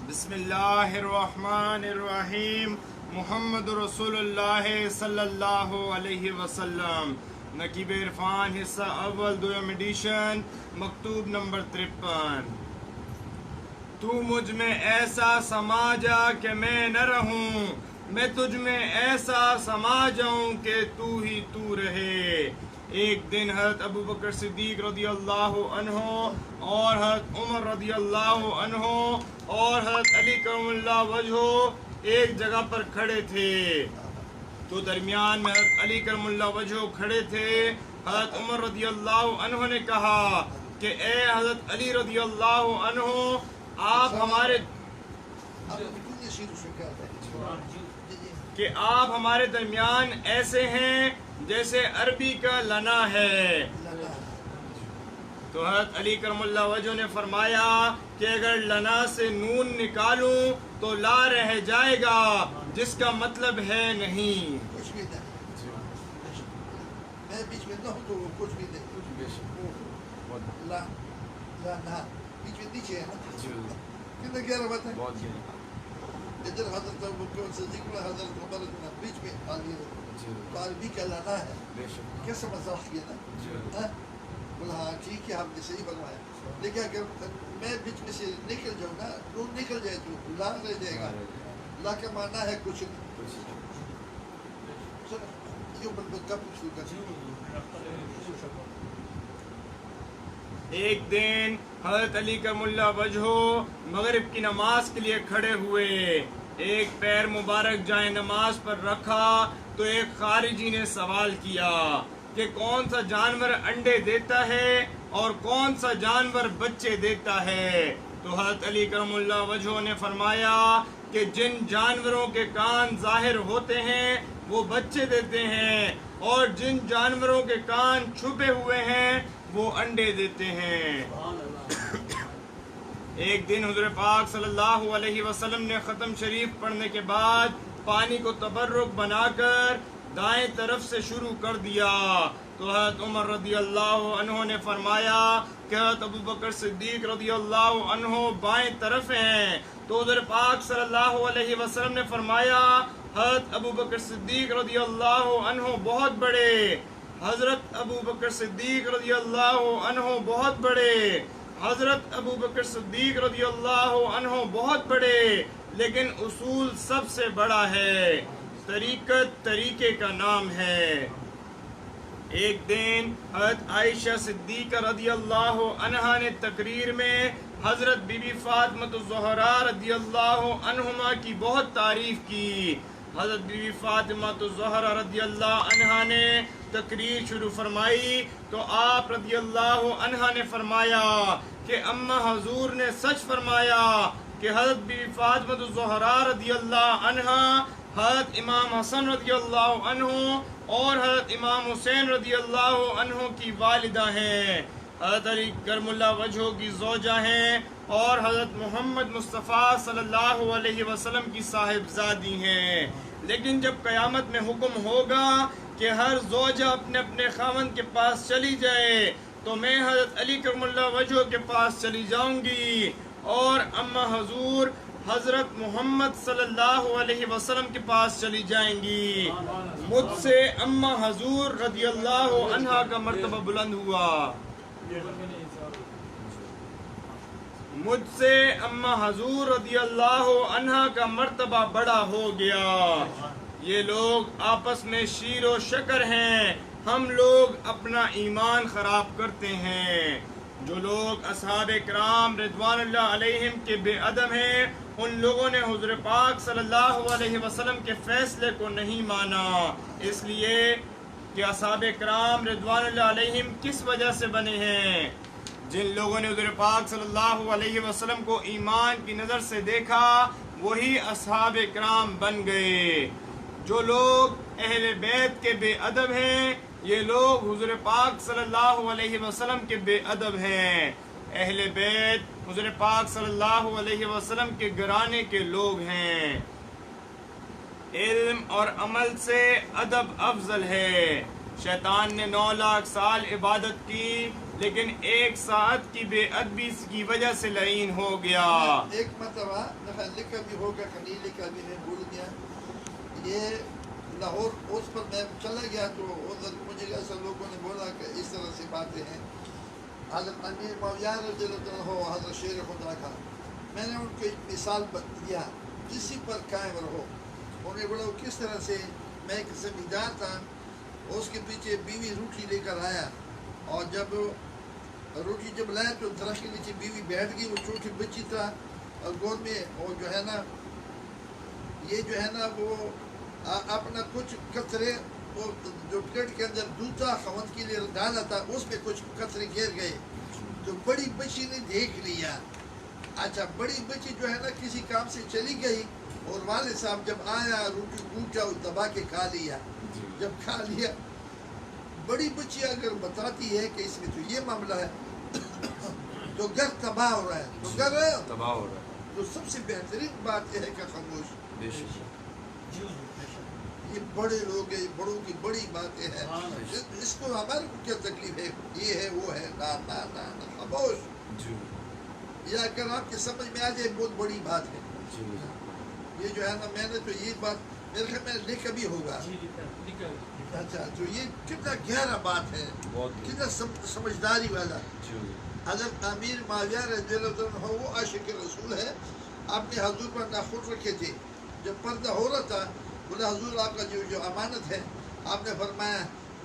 بسم اللہ الرحمن الرحیم محمد رسول اللہ صلی اللہ علیہ وسلم نقیب عرفان حصہ اول دوم ایڈیشن مکتوب نمبر 53 تو مجھ میں ایسا سما جا کہ میں نہ رہوں، میں تجھ میں ایسا سما جاؤں کہ تو ہی تو رہے۔ ایک دن حضرت ابو بکر صدیق رضی اللہ عنہ اور حضرت عمر رضی اللہ عنہ اور حضرت علی کرم اللہ وجہہ ایک جگہ پر کھڑے تھے، تو درمیان میں حضرت علی کرم اللہ وجہہ کھڑے تھے۔ حضرت عمر رضی اللہ عنہ نے کہا کہ اے حضرت علی رضی اللہ عنہ، آپ ہمارے درمیان ایسے ہیں جیسے عربی کا لنا ہے۔ تو حضرت علی کرم اللہ وجہ نے فرمایا کہ اگر لنا سے نون نکالوں تو لا رہ جائے گا، جس کا مطلب ہے نہیں۔ ادھر حضرت ابوبکر صدیق اور حضرت عمر بیچ میں آ گئے تو عربی کا لانا ہے، کیسا مذاق کیا نا؟ بولا ہاں ٹھیک ہے، آپ نے صحیح فرمایا، لیکن اگر میں بیچ میں سے نکل جاؤں نا، نون نکل جائے تو لا رہ جائے گا۔ لا کا معنی ہے کچھ نہیں۔ ایک دن حضرت علی کرم اللہ وجہہ مغرب کی نماز کے لیے کھڑے ہوئے، ایک پیر مبارک جائے نماز پر رکھا تو ایک خارجی نے سوال کیا کہ کون سا جانور انڈے دیتا ہے اور کون سا جانور بچے دیتا ہے؟ تو حضرت علی کرم اللہ وجہہ نے فرمایا کہ جن جانوروں کے کان ظاہر ہوتے ہیں وہ بچے دیتے ہیں، اور جن جانوروں کے کان چھپے ہوئے ہیں وہ انڈے دیتے ہیں۔ ایک دن حضور پاک صلی اللہ علیہ وسلم نے ختم شریف پڑھنے کے بعد پانی کو تبرک بنا کر دائیں طرف سے شروع کر دیا، تو حضرت عمر رضی اللہ عنہ نے فرمایا کہ حضرت ابو بکر صدیق رضی اللہ عنہ بائیں طرف ہیں، تو حضور پاک صلی اللہ علیہ وسلم نے فرمایا حضرت ابو بکر صدیق رضی اللہ عنہ بہت بڑے، حضرت ابو بکر صدیق رضی اللہ عنہ بہت بڑے، حضرت ابو بکر صدیق رضی اللہ عنہ بہت بڑے، لیکن اصول سب سے بڑا ہے، طریقت طریقے کا نام ہے۔ ایک دن حضرت عائشہ صدیقہ رضی اللہ عنہا نے تقریر میں حضرت بی بی فاطمہ الزہراء رضی اللہ عنہما کی بہت تعریف کی۔ حضرت بی بی فاطمہ الزہراء رضی اللہ عنہا نے تقریر شروع فرمائی تو آپ رضی اللہ عنہا نے فرمایا کہ اماں حضور نے سچ فرمایا کہ حضرت بی بی فاطمہ الزہراء رضی اللہ عنہا حضرت امام حسن رضی اللہ عنہ اور حضرت امام حسین رضی اللہ عنہ کی والدہ ہیں، حضرت علی کرم اللہ وجہہ کی زوجہ ہیں، اور حضرت محمد مصطفیٰ صلی اللہ علیہ وسلم کی صاحبزادی ہیں۔ لیکن جب قیامت میں حکم ہوگا کہ ہر زوجہ اپنے اپنے خاوند کے پاس چلی جائے تو میں حضرت علی کرم اللہ وجہہ کے پاس چلی جاؤں گی، اور اماں حضور حضرت محمد صلی اللہ علیہ وسلم کے پاس چلی جائیں گی۔ مجھ سے اماں حضور رضی اللہ عنہا کا مرتبہ بلند ہوا، مجھ سے اماں حضور رضی اللہ عنہا کا مرتبہ بڑا ہو گیا۔ یہ لوگ آپس میں شیر و شکر ہیں، ہم لوگ اپنا ایمان خراب کرتے ہیں۔ جو لوگ اصحاب کرام رضوان اللہ علیہم کے بے ادب ہیں، ان لوگوں نے حضور پاک صلی اللہ علیہ وسلم کے فیصلے کو نہیں مانا، اس لیے کہ اصحاب کرام رضوان اللہ علیہم کس وجہ سے بنے ہیں؟ جن لوگوں نے حضور پاک صلی اللہ علیہ وسلم کو ایمان کی نظر سے دیکھا وہی اصحاب کرام بن گئے۔ جو لوگ اہل بیت کے بے ادب ہیں، یہ لوگ حضور پاک صلی اللہ علیہ وسلم کے بے ادب ہیں۔ اہل بیت حضور پاک صلی اللہ علیہ وسلم کے گھرانے کے لوگ ہیں۔ علم اور عمل سے ادب افضل ہے۔ شیطان نے 9 لاکھ سال عبادت کی لیکن ایک ساتھ کی بے ادبی کی وجہ سے لعین ہو گیا. ایک مرتبہ لکھا بھی ہوگا کہ نہیں لکھا بھی نہیں بھول گیا. یہ لاہور اس پر میں چلا گیا تو مجھے ایسا لوگوں نے بولا کہ اس طرح سے باتیں ہیں. حضرت امیر معاویہ رضی اللہ عنہ حضرت شیر خدا کا میں نے ان کو ایک مثال دیا کسی پر قائم رہو. انہوں نے بولا وہ کس طرح سے. میں ایک زمیندار تھا اس کے پیچھے بیوی روٹی لے کر آیا اور جب روٹی جب لایا تو درخت کے نیچے بیوی بیٹھ گئی. وہ چھوٹی بچی تھا اور گود میں وہ جو ہے نا یہ جو ہے نا وہ اپنا کچھ قطرے وہ جو پلیٹ کے اندر دودھ تھا خاوند کے لیے ڈالا تھا اس پہ کچھ قطرے گر گئے. تو بڑی بچی نے دیکھ لیا. اچھا بڑی بچی جو ہے نا کسی کام سے چلی گئی اور والد صاحب جب آیا روٹی کوٹا دبا کے کھا لیا. جب کھا لیا بڑی بچی اگر بتاتی ہے کہ اس میں تو یہ معاملہ ہے تو گھر تباہ ہو رہا ہے. تو گھر تباہ ہو رہا ہے. تو سب سے بہترین بات یہ ہے کہ خاموش. یہ بڑے لوگ ہیں بڑوں کی بڑی باتیں ہیں. اس کو ہمارے کو کیا تکلیف ہے یہ ہے وہ ہے نا نا نا نا خاموش. یہ اگر آپ کے سمجھ میں آ جائے بہت بڑی بات ہے. یہ جو ہے نا میں نے تو یہ بات میرے خیال میں لکھا بھی ہوگا. اچھا تو یہ کتنا گہرا بات ہے کتنا سمجھداری والا. حضرت امیر معاویہ رضی اللہ عنہ وہ عاشق رسول ہے. آپ نے حضور پر ناخن رکھے تھے. جب پردہ ہو رہا تھا بولا حضور آپ کا جو امانت ہے آپ نے فرمایا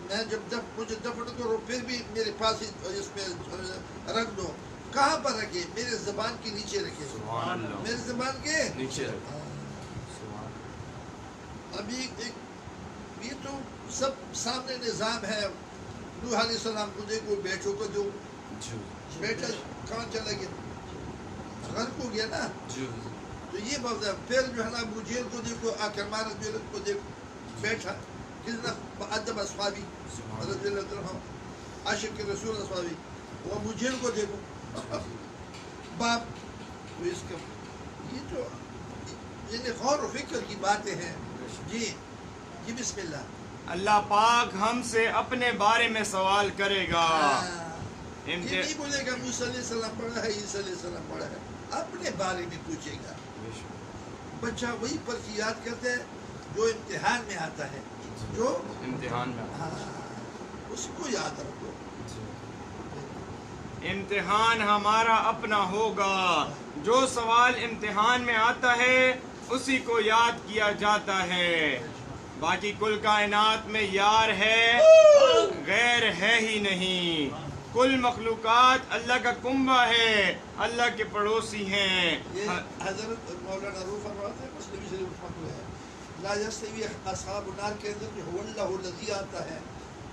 میں جب مجھے دفن کرو پھر بھی میرے پاس اس میں رکھ دو. کہاں پر رکھے؟ میرے زبان کے نیچے رکھے. میرے زبان کے نیچے رکھے. ابھی یہ تو سب سامنے نظام ہے. نوح علیہ السلام کو دیکھو بیٹوں کو دو. بیٹا کہاں چلا گیا؟ غرق ہو گیا نا. تو یہ بات ہے. پھر جو ہے نا ابو جہل کو دیکھو عکرمہ رضی اللہ کو دیکھو بیٹھا کتنا ادب اصحابی رضی اللہ عنہ عاشق رسول اصحابی. وہ ابو جہل کو دیکھو باپ. تو اس کا یہ تو یعنی غور و فکر کی باتیں ہیں. جی بسم اللہ. اللہ پاک ہم سے اپنے بارے میں سوال کرے گا. یہ نہیں بولے گا موسیٰ علیہ السلام پڑھا ہے عیسیٰ علیہ السلام پڑھا ہے. اپنے بارے میں پوچھے گا. بچہ وہی پرچی یاد کرتا ہے جو امتحان میں آتا ہے. جو امتحان میں اس کو یاد رکھو. امتحان ہمارا اپنا ہوگا. جو سوال امتحان میں آتا ہے اسی کو یاد کیا جاتا ہے. باقی کل کائنات میں یار ہے غیر ہے ہی نہیں. کل مخلوقات اللہ کا کنبہ ہے اللہ کے پڑوسی ہیں. یہ حضرت مولانا روح فرماتے ہیں مسلم شریف رحمۃ اللہ ہے لا یستوی اصحاب النار کے اندر جو هو اللہ الذی آتا ہے.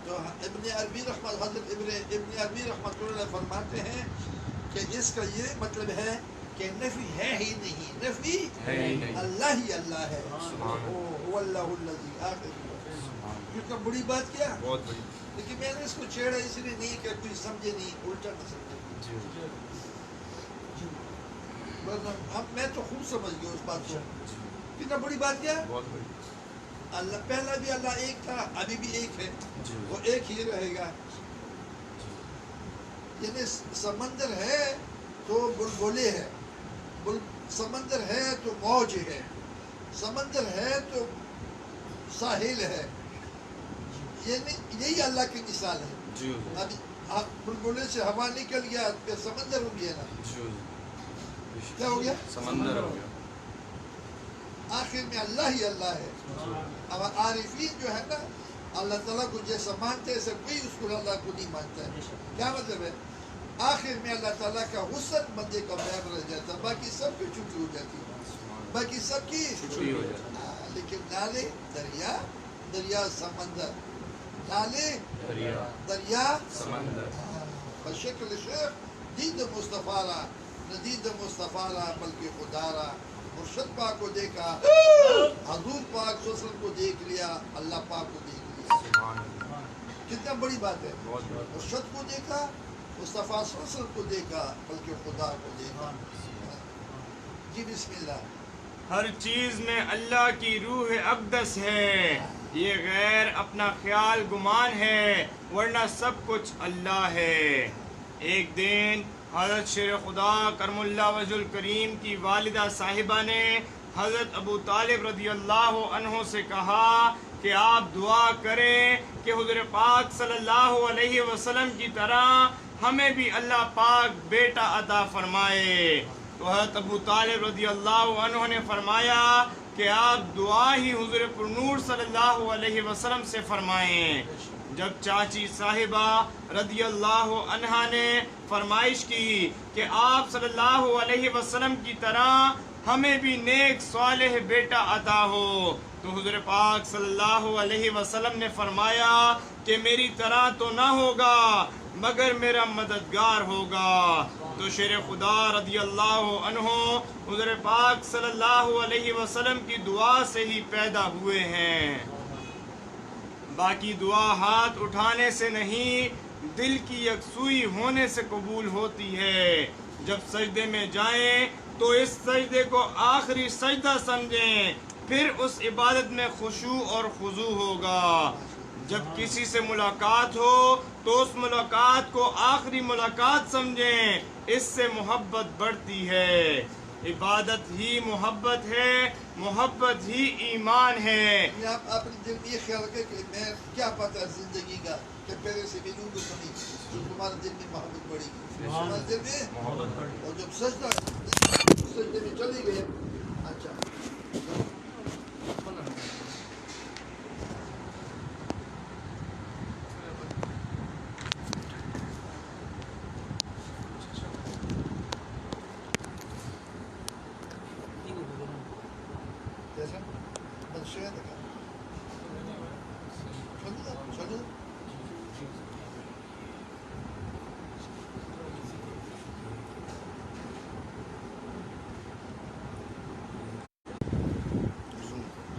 تو ابن عربی رحمۃ حضرت ابن عربی رحمۃ اللہ فرماتے ہیں کہ اس کا یہ مطلب ہے کہ نفی ہے ہی نہیں. نفی ہے ہی نہیں. اللہ ہی اللہ ہے. هو اللہ الذی آخر. کتنا بڑی بات کیا. بہت بڑی. لیکن میں نے اس کو چھیڑا اس لیے نہیں کہ کوئی سمجھے نہیں الٹا نہ سمجھے. اب میں تو خوب سمجھ گیا اس بات کو. کتنا بڑی بات کیا. بہت بڑی. اللہ پہلا بھی اللہ ایک تھا ابھی بھی ایک ہے وہ ایک ہی رہے گا. یعنی سمندر ہے تو بلبلے ہے. سمندر ہے تو موج ہے. سمندر ہے تو ساحل ہے. یہی اللہ کی مثال ہے. اب بلبلے سے ہوا نکل گیا پھر سمندر ہو گیا نا. کیا ہو گیا؟ سمندر ہو گیا. آخر میں اللہ ہی اللہ ہے. اب عارفین جو ہے نا اللہ تعالیٰ کو جیسا مانتے ہیں ایسا کوئی اس کو اللہ کو نہیں مانتا ہے. کیا مطلب ہے؟ آخر میں اللہ تعالیٰ کا حسن بندے کا بیان رہ جاتا ہے. باقی سب کی چھٹی ہو جاتی ہے. باقی سب کی چھٹی ہو جاتی ہے. لیکن نالے دریا سمندر. نالے دریا سمندر. بشکل شیخ دید مصطفیٰ را ندید مصطفیٰ را بلکہ خدا را. مرشد پاک کو دیکھا حضور پاک صلی اللہ علیہ وسلم کو دیکھ لیا اللہ پاک کو دیکھ لیا. کتنا بڑی بات ہے. مرشد کو دیکھا مصطفیٰ صلی اللہ علیہ وسلم کو دیکھا بلکہ خدا کو دیکھا. جی بسم اللہ. ہر چیز میں اللہ کی روح اقدس ہے. یہ غیر اپنا خیال گمان ہے ورنہ سب کچھ اللہ ہے. ایک دن حضرت شیر خدا کرم اللہ وجہ الکریم کی والدہ صاحبہ نے حضرت ابو طالب رضی اللہ عنہ سے کہا کہ آپ دعا کریں کہ حضور پاک صلی اللہ علیہ وسلم کی طرح ہمیں بھی اللہ پاک بیٹا عطا فرمائے۔ تو حضرت ابو طالب رضی اللہ عنہ نے فرمایا کہ آپ دعا ہی حضور پر نور صلی اللہ علیہ وسلم سے فرمائیں۔ جب چاچی صاحبہ رضی اللہ عنہا نے فرمائش کی کہ آپ صلی اللہ علیہ وسلم کی طرح ہمیں بھی نیک صالح بیٹا عطا ہو، تو حضور پاک صلی اللہ علیہ وسلم نے فرمایا کہ میری طرح تو نہ ہوگا مگر میرا مددگار ہوگا۔ تو شیر خدا رضی اللہ عنہ حضور پاک صلی اللہ علیہ وسلم کی دعا سے ہی پیدا ہوئے ہیں۔ باقی دعا ہاتھ اٹھانے سے نہیں، دل کی یکسوئی ہونے سے قبول ہوتی ہے۔ جب سجدے میں جائیں تو اس سجدے کو آخری سجدہ سمجھیں، پھر اس عبادت میں خشوع اور خضوع ہوگا۔ جب کسی سے ملاقات ہو تو اس ملاقات کو آخری ملاقات سمجھیں، اس سے محبت بڑھتی ہے۔ عبادت ہی محبت ہے، محبت ہی ایمان ہے۔ آپ اپنے دل میں یہ خیال رکھیں کہ میں کیا پتہ ہے زندگی کا کہ پہلے سے ملوں گا تو نہیں، تو تمہارے دل میں محبت بڑھے گی، تمہارے دل میں۔ اور جب سجدے میں چلی گئے، اچھا جیسا منشیات کا چلو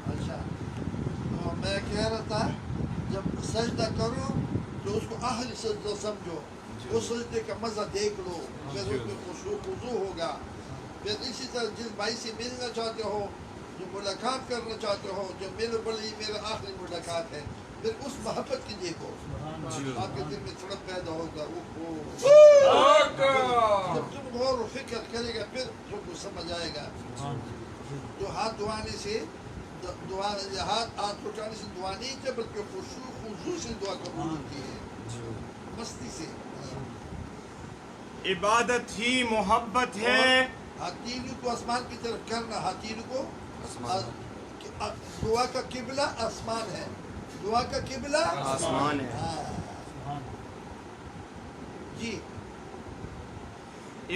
اچھا، تو میں کہہ رہا تھا جب سجدہ کرو تو اس کو آخری سجدہ سمجھو، اس سجدے کا مزہ دیکھ لو، پھر اس میں خشوع خضوع ہوگا۔ پھر اسی طرح جس بھائی سے ملنا چاہتے ہو، جو ملاقات کرنا چاہتے ہو، جو میرے بڑی میرا آخری ملاقات ہے، پھر اس محبت کی دیکھو، آپ کے دل میں تڑپ پیدا ہوگا۔ جب تم غور و فکر کرے گا پھر تم کو سمجھ آئے گا۔ جو ہاتھ دعانے سے ہاتھ اٹھانے سے دعا نہیں تھے، بلکہ خشوع خضوع سے دعا قبول ہوتی ہے، مستی سے۔ عبادت ہی محبت ہے۔ ہاتھیلو کو آسمان کی طرف کرنا، ہاتھیلو کو دعا کا قبلہ آسمان ہے، دعا کا قبلہ آسمان ہے۔ جی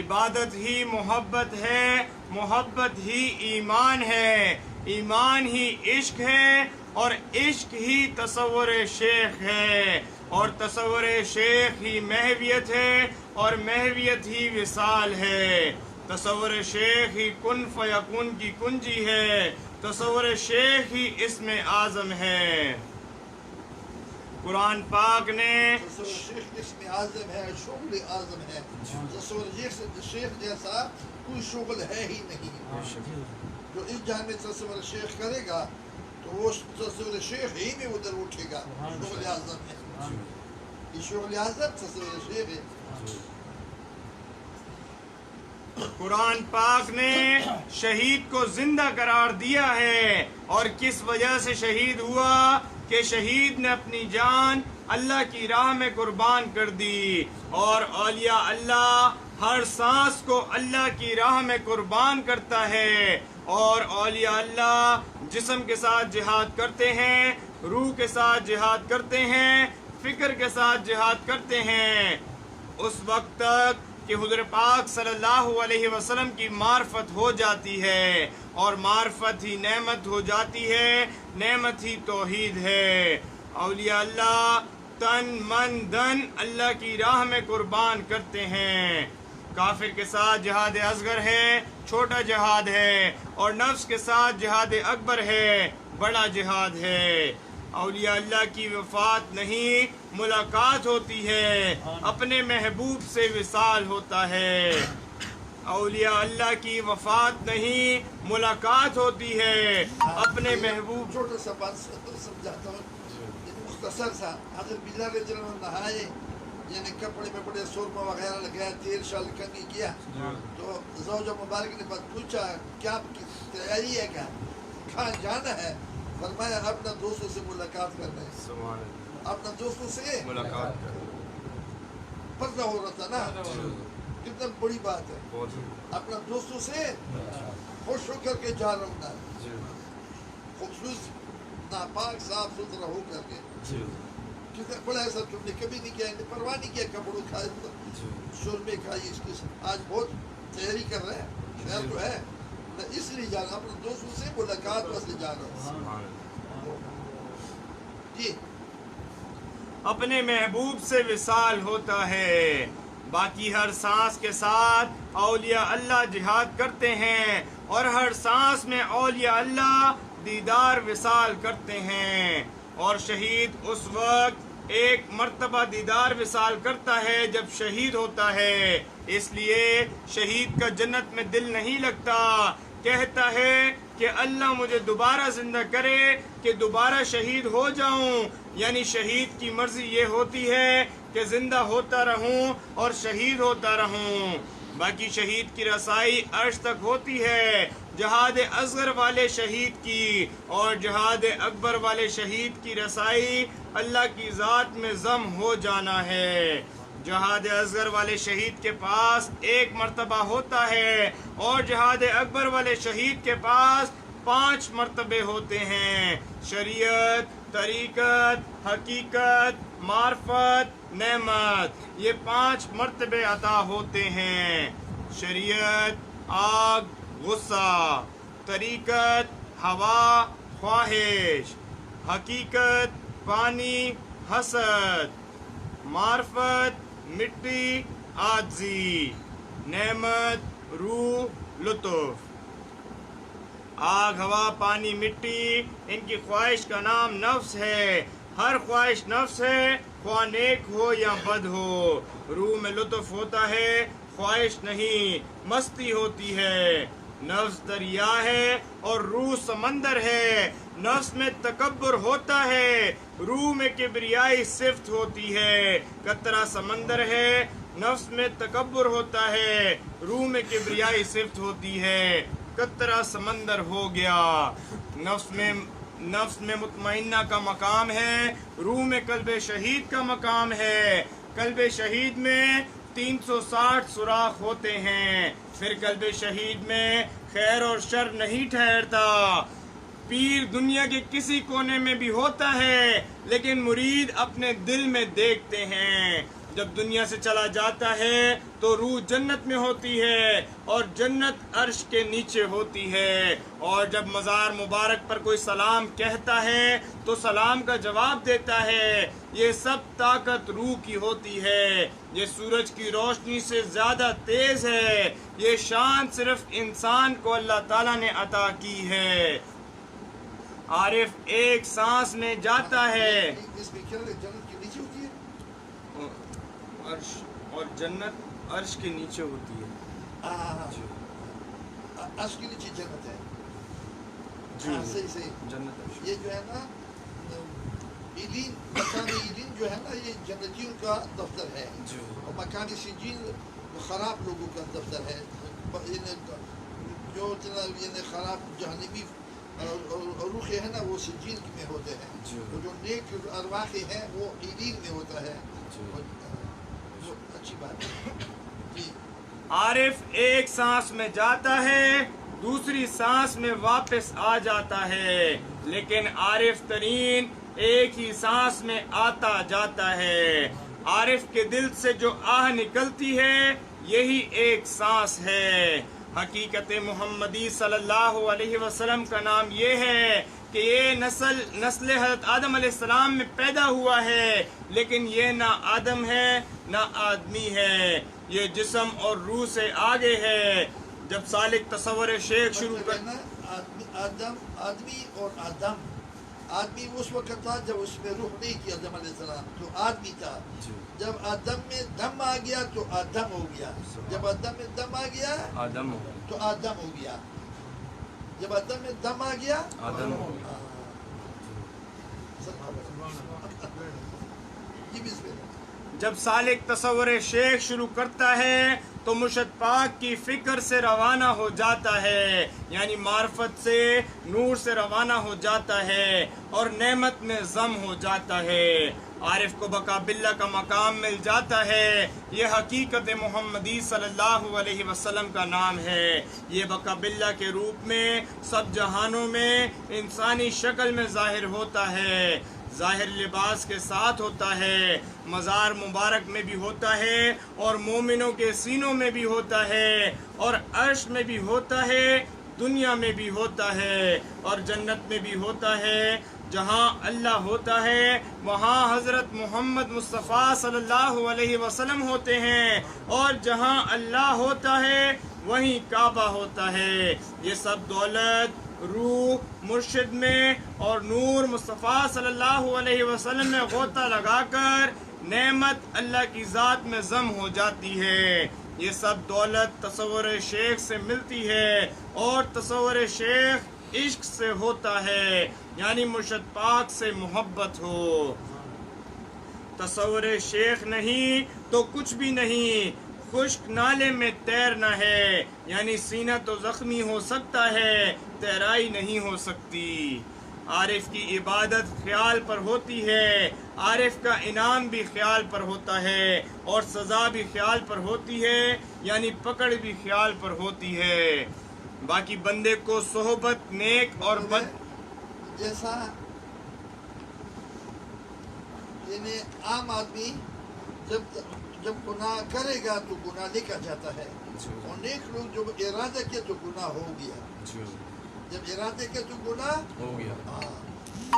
عبادت ہی محبت ہے، محبت ہی ایمان ہے، ایمان ہی عشق ہے، اور عشق ہی تصور شیخ ہے، اور تصور شیخ ہی محویت ہے، اور محویت ہی وصال ہے۔ تصور شیخ ہی کن فیکون کی کنجی ہے، تصور شیخ ہی اسم اعظم ہے۔ قرآن پاک نے تصور شیخ اسم اعظم ہے، شغل اعظم ہے۔ تصور شیخ جیسا کوئی شغل ہے ہی نہیں۔ جو اس جہان میں تصور شیخ کرے گا تو وہ تصور شیخ ہی میں ادھر اٹھے گا، شغل اعظم ہے۔ یہ شغل اعظم تصور شیخ ہے۔ قرآن پاک نے شہید کو زندہ قرار دیا ہے، اور کس وجہ سے شہید ہوا کہ شہید نے اپنی جان اللہ کی راہ میں قربان کر دی، اور اولیاء اللہ ہر سانس کو اللہ کی راہ میں قربان کرتا ہے، اور اولیاء اللہ جسم کے ساتھ جہاد کرتے ہیں، روح کے ساتھ جہاد کرتے ہیں، فکر کے ساتھ جہاد کرتے ہیں، اس وقت تک کہ حضور پاک صلی اللہ علیہ وسلم کی معرفت ہو جاتی ہے، اور معرفت ہی نعمت ہو جاتی ہے، نعمت ہی توحید ہے۔ اولیاء اللہ تن من دن اللہ کی راہ میں قربان کرتے ہیں۔ کافر کے ساتھ جہاد اصغر ہے، چھوٹا جہاد ہے، اور نفس کے ساتھ جہاد اکبر ہے، بڑا جہاد ہے۔ اولیاء اللہ کی وفات نہیں، ملاقات ہوتی ہے، اپنے محبوب سے وصال ہوتا ہے۔ اولیاء اللہ کی وفات نہیں، ملاقات ہوتی ہے، اپنے محبوب۔ چھوٹا سا بات سمجھاتا ہوں، مختصر سا۔ حضرت بلال رضی اللہ عنہ نہائے، یعنی کپڑے میں بڑے سرما وغیرہ لگایا، تیل شال کنگھی کیا، تو زوجہ مبارک نے بات پوچھا کیا آپ کی تیاری ہے، کیا کہاں جانا ہے؟ فرمایا اپنا دوستوں سے ملاقات کرنا ہے، اپنا دوستوں سے ملاقات پردہ ہو رہا تھا نا، کتنا بڑی بات ہے، اپنا دوستوں سے خوش ہو کر کے جا رہا ہوں نا، خوبصورت ناپاک صاف ستھرا ہو کر کے، کتنا بڑا ایسا تم نے کبھی نہیں کیا، پرواہ نہیں کیا کپڑوں کھائے، شوربے کھائی، اس کے آج بہت تیاری کر رہے ہیں، خیر تو ہے، میں اس لیے جا رہا ہوں، اپنے دوستوں سے ملاقات واسطے جا رہا ہوں۔ جی اپنے محبوب سے وصال ہوتا ہے، باقی ہر سانس کے ساتھ اولیاء اللہ جہاد کرتے ہیں، اور ہر سانس میں اولیاء اللہ دیدار وصال کرتے ہیں، اور شہید اس وقت ایک مرتبہ دیدار وصال کرتا ہے جب شہید ہوتا ہے، اس لیے شہید کا جنت میں دل نہیں لگتا، کہتا ہے کہ اللہ مجھے دوبارہ زندہ کرے کہ دوبارہ شہید ہو جاؤں، یعنی شہید کی مرضی یہ ہوتی ہے کہ زندہ ہوتا رہوں اور شہید ہوتا رہوں۔ باقی شہید کی رسائی عرش تک ہوتی ہے، جہاد اصغر والے شہید کی اور جہاد اکبر والے شہید کی رسائی اللہ کی ذات میں ضم ہو جانا ہے۔ جہاد اصغر والے شہید کے پاس ایک مرتبہ ہوتا ہے اور جہاد اکبر والے شہید کے پاس 5 مرتبے ہوتے ہیں، شریعت، طریقت، حقیقت، معرفت، نعمت، یہ 5 مرتبے عطا ہوتے ہیں۔ شریعت آگ غصہ، طریقت ہوا خواہش، حقیقت پانی حسد، معرفت مٹی عاجزی، نعمت روح لطف۔ آگ ہوا پانی مٹی ان کی خواہش کا نام نفس ہے، ہر خواہش نفس ہے، خواہ نیک ہو یا بد ہو۔ روح میں لطف ہوتا ہے، خواہش نہیں، مستی ہوتی ہے۔ نفس دریا ہے اور روح سمندر ہے، نفس میں تکبر ہوتا ہے، روح میں کبریائی صفت ہوتی ہے۔ قطرہ سمندر ہے، نفس میں تکبر ہوتا ہے، روح میں کبریائی صفت ہوتی ہے، قطرہ سمندر ہو گیا۔ نفس میں مطمئنہ کا مقام ہے، روح میں قلب شہید کا مقام ہے۔ قلب شہید میں 360 سوراخ ہوتے ہیں، پھر قلب شہید میں خیر اور شر نہیں ٹھہرتا۔ پیر دنیا کے کسی کونے میں بھی ہوتا ہے، لیکن مرید اپنے دل میں دیکھتے ہیں۔ جب دنیا سے چلا جاتا ہے تو روح جنت میں ہوتی ہے اور جنت عرش کے نیچے ہوتی ہے، اور جب مزار مبارک پر کوئی سلام کہتا ہے تو سلام کا جواب دیتا ہے۔ یہ سب طاقت روح کی ہوتی ہے، یہ سورج کی روشنی سے زیادہ تیز ہے، یہ شان صرف انسان کو اللہ تعالیٰ نے عطا کی ہے۔ عارف ایک سانس میں جاتا ہے، اس میں کیا جنت کے نیچے ہوتی ہے، عرش اور جنت عرش کے نیچے ہوتی ہے۔ عرش کے نیچے جنت ہے، جی صحیح جنت عرش۔ یہ جو ہے نا ایلین، مکانی ایلین جو ہے نا یہ جنتیوں کا دفتر ہے، اور مکانی سجین خراب لوگوں کا دفتر ہے، جو خراب جہنمی روح ہے نا وہ سجین میں ہوتے ہیں، اور جو نیک ارواح ہیں وہ ایلین میں ہوتا ہے، اچھی بات ہے۔ جی عارف ایک سانس میں جاتا ہے، دوسری سانس میں واپس آ جاتا ہے، لیکن عارف ترین ایک ہی سانس میں آتا جاتا ہے۔ عارف کے دل سے جو آہ نکلتی ہے یہی ایک سانس ہے۔ حقیقت محمدی صلی اللہ علیہ وسلم کا نام یہ ہے کہ یہ نسل حضرت آدم علیہ السلام میں پیدا ہوا ہے، لیکن یہ نہ آدم ہے نہ آدمی ہے، یہ جسم اور روح سے آگے ہے۔ جب سالک تصور شیخ شروع کر آدمی اور آدمی اس وقت تھا جب اس میں روح نہیں تھی، آدم علیہ السلام تو آدمی تھا، جب آدم میں دم آ گیا تو آدم ہو گیا، جب آدم میں دم آ گیا آدم تو آدم ہو گیا، جب آدم میں دم آ گیا آدم ہو گیا۔ یہ بھی اس میں جب سالک تصور شیخ شروع کرتا ہے تو مرشد پاک کی فکر سے روانہ ہو جاتا ہے، یعنی معرفت سے، نور سے روانہ ہو جاتا ہے اور نعمت میں ضم ہو جاتا ہے۔ عارف کو بقا باللہ کا مقام مل جاتا ہے۔ یہ حقیقت محمدی صلی اللہ علیہ وسلم کا نام ہے۔ یہ بقا باللہ کے روپ میں سب جہانوں میں انسانی شکل میں ظاہر ہوتا ہے، ظاہر لباس کے ساتھ ہوتا ہے، مزار مبارک میں بھی ہوتا ہے اور مومنوں کے سینوں میں بھی ہوتا ہے اور عرش میں بھی ہوتا ہے، دنیا میں بھی ہوتا ہے اور جنت میں بھی ہوتا ہے۔ جہاں اللہ ہوتا ہے وہاں حضرت محمد مصطفیٰ صلی اللہ علیہ وسلم ہوتے ہیں، اور جہاں اللہ ہوتا ہے وہیں کعبہ ہوتا ہے۔ یہ سب دولت روح مرشد میں اور نور مصطفیٰ صلی اللہ علیہ وسلم میں غوطہ لگا کر نعمت اللہ کی ذات میں ضم ہو جاتی ہے۔ یہ سب دولت تصور شیخ سے ملتی ہے اور تصور شیخ عشق سے ہوتا ہے، یعنی مرشد پاک سے محبت ہو۔ تصور شیخ نہیں تو کچھ بھی نہیں، خشک نالے میں تیرنا ہے، یعنی سینہ تو زخمی ہو سکتا ہے، تیرائی نہیں ہو سکتی۔ عارف کی عبادت خیال پر ہوتی ہے، عارف کا انعام بھی خیال پر ہوتا ہے اور سزا بھی خیال پر ہوتی ہے، یعنی پکڑ بھی خیال پر ہوتی ہے۔ باقی بندے کو صحبت نیک اور بد جیسا یعنی عام آدمی جب گناہ کرے گا تو گناہ لکھا جاتا ہے، اور نیک لوگ جب ارادہ کیا تو گناہ ہو گیا، جب ارادہ کیا تو گناہ ہو گیا۔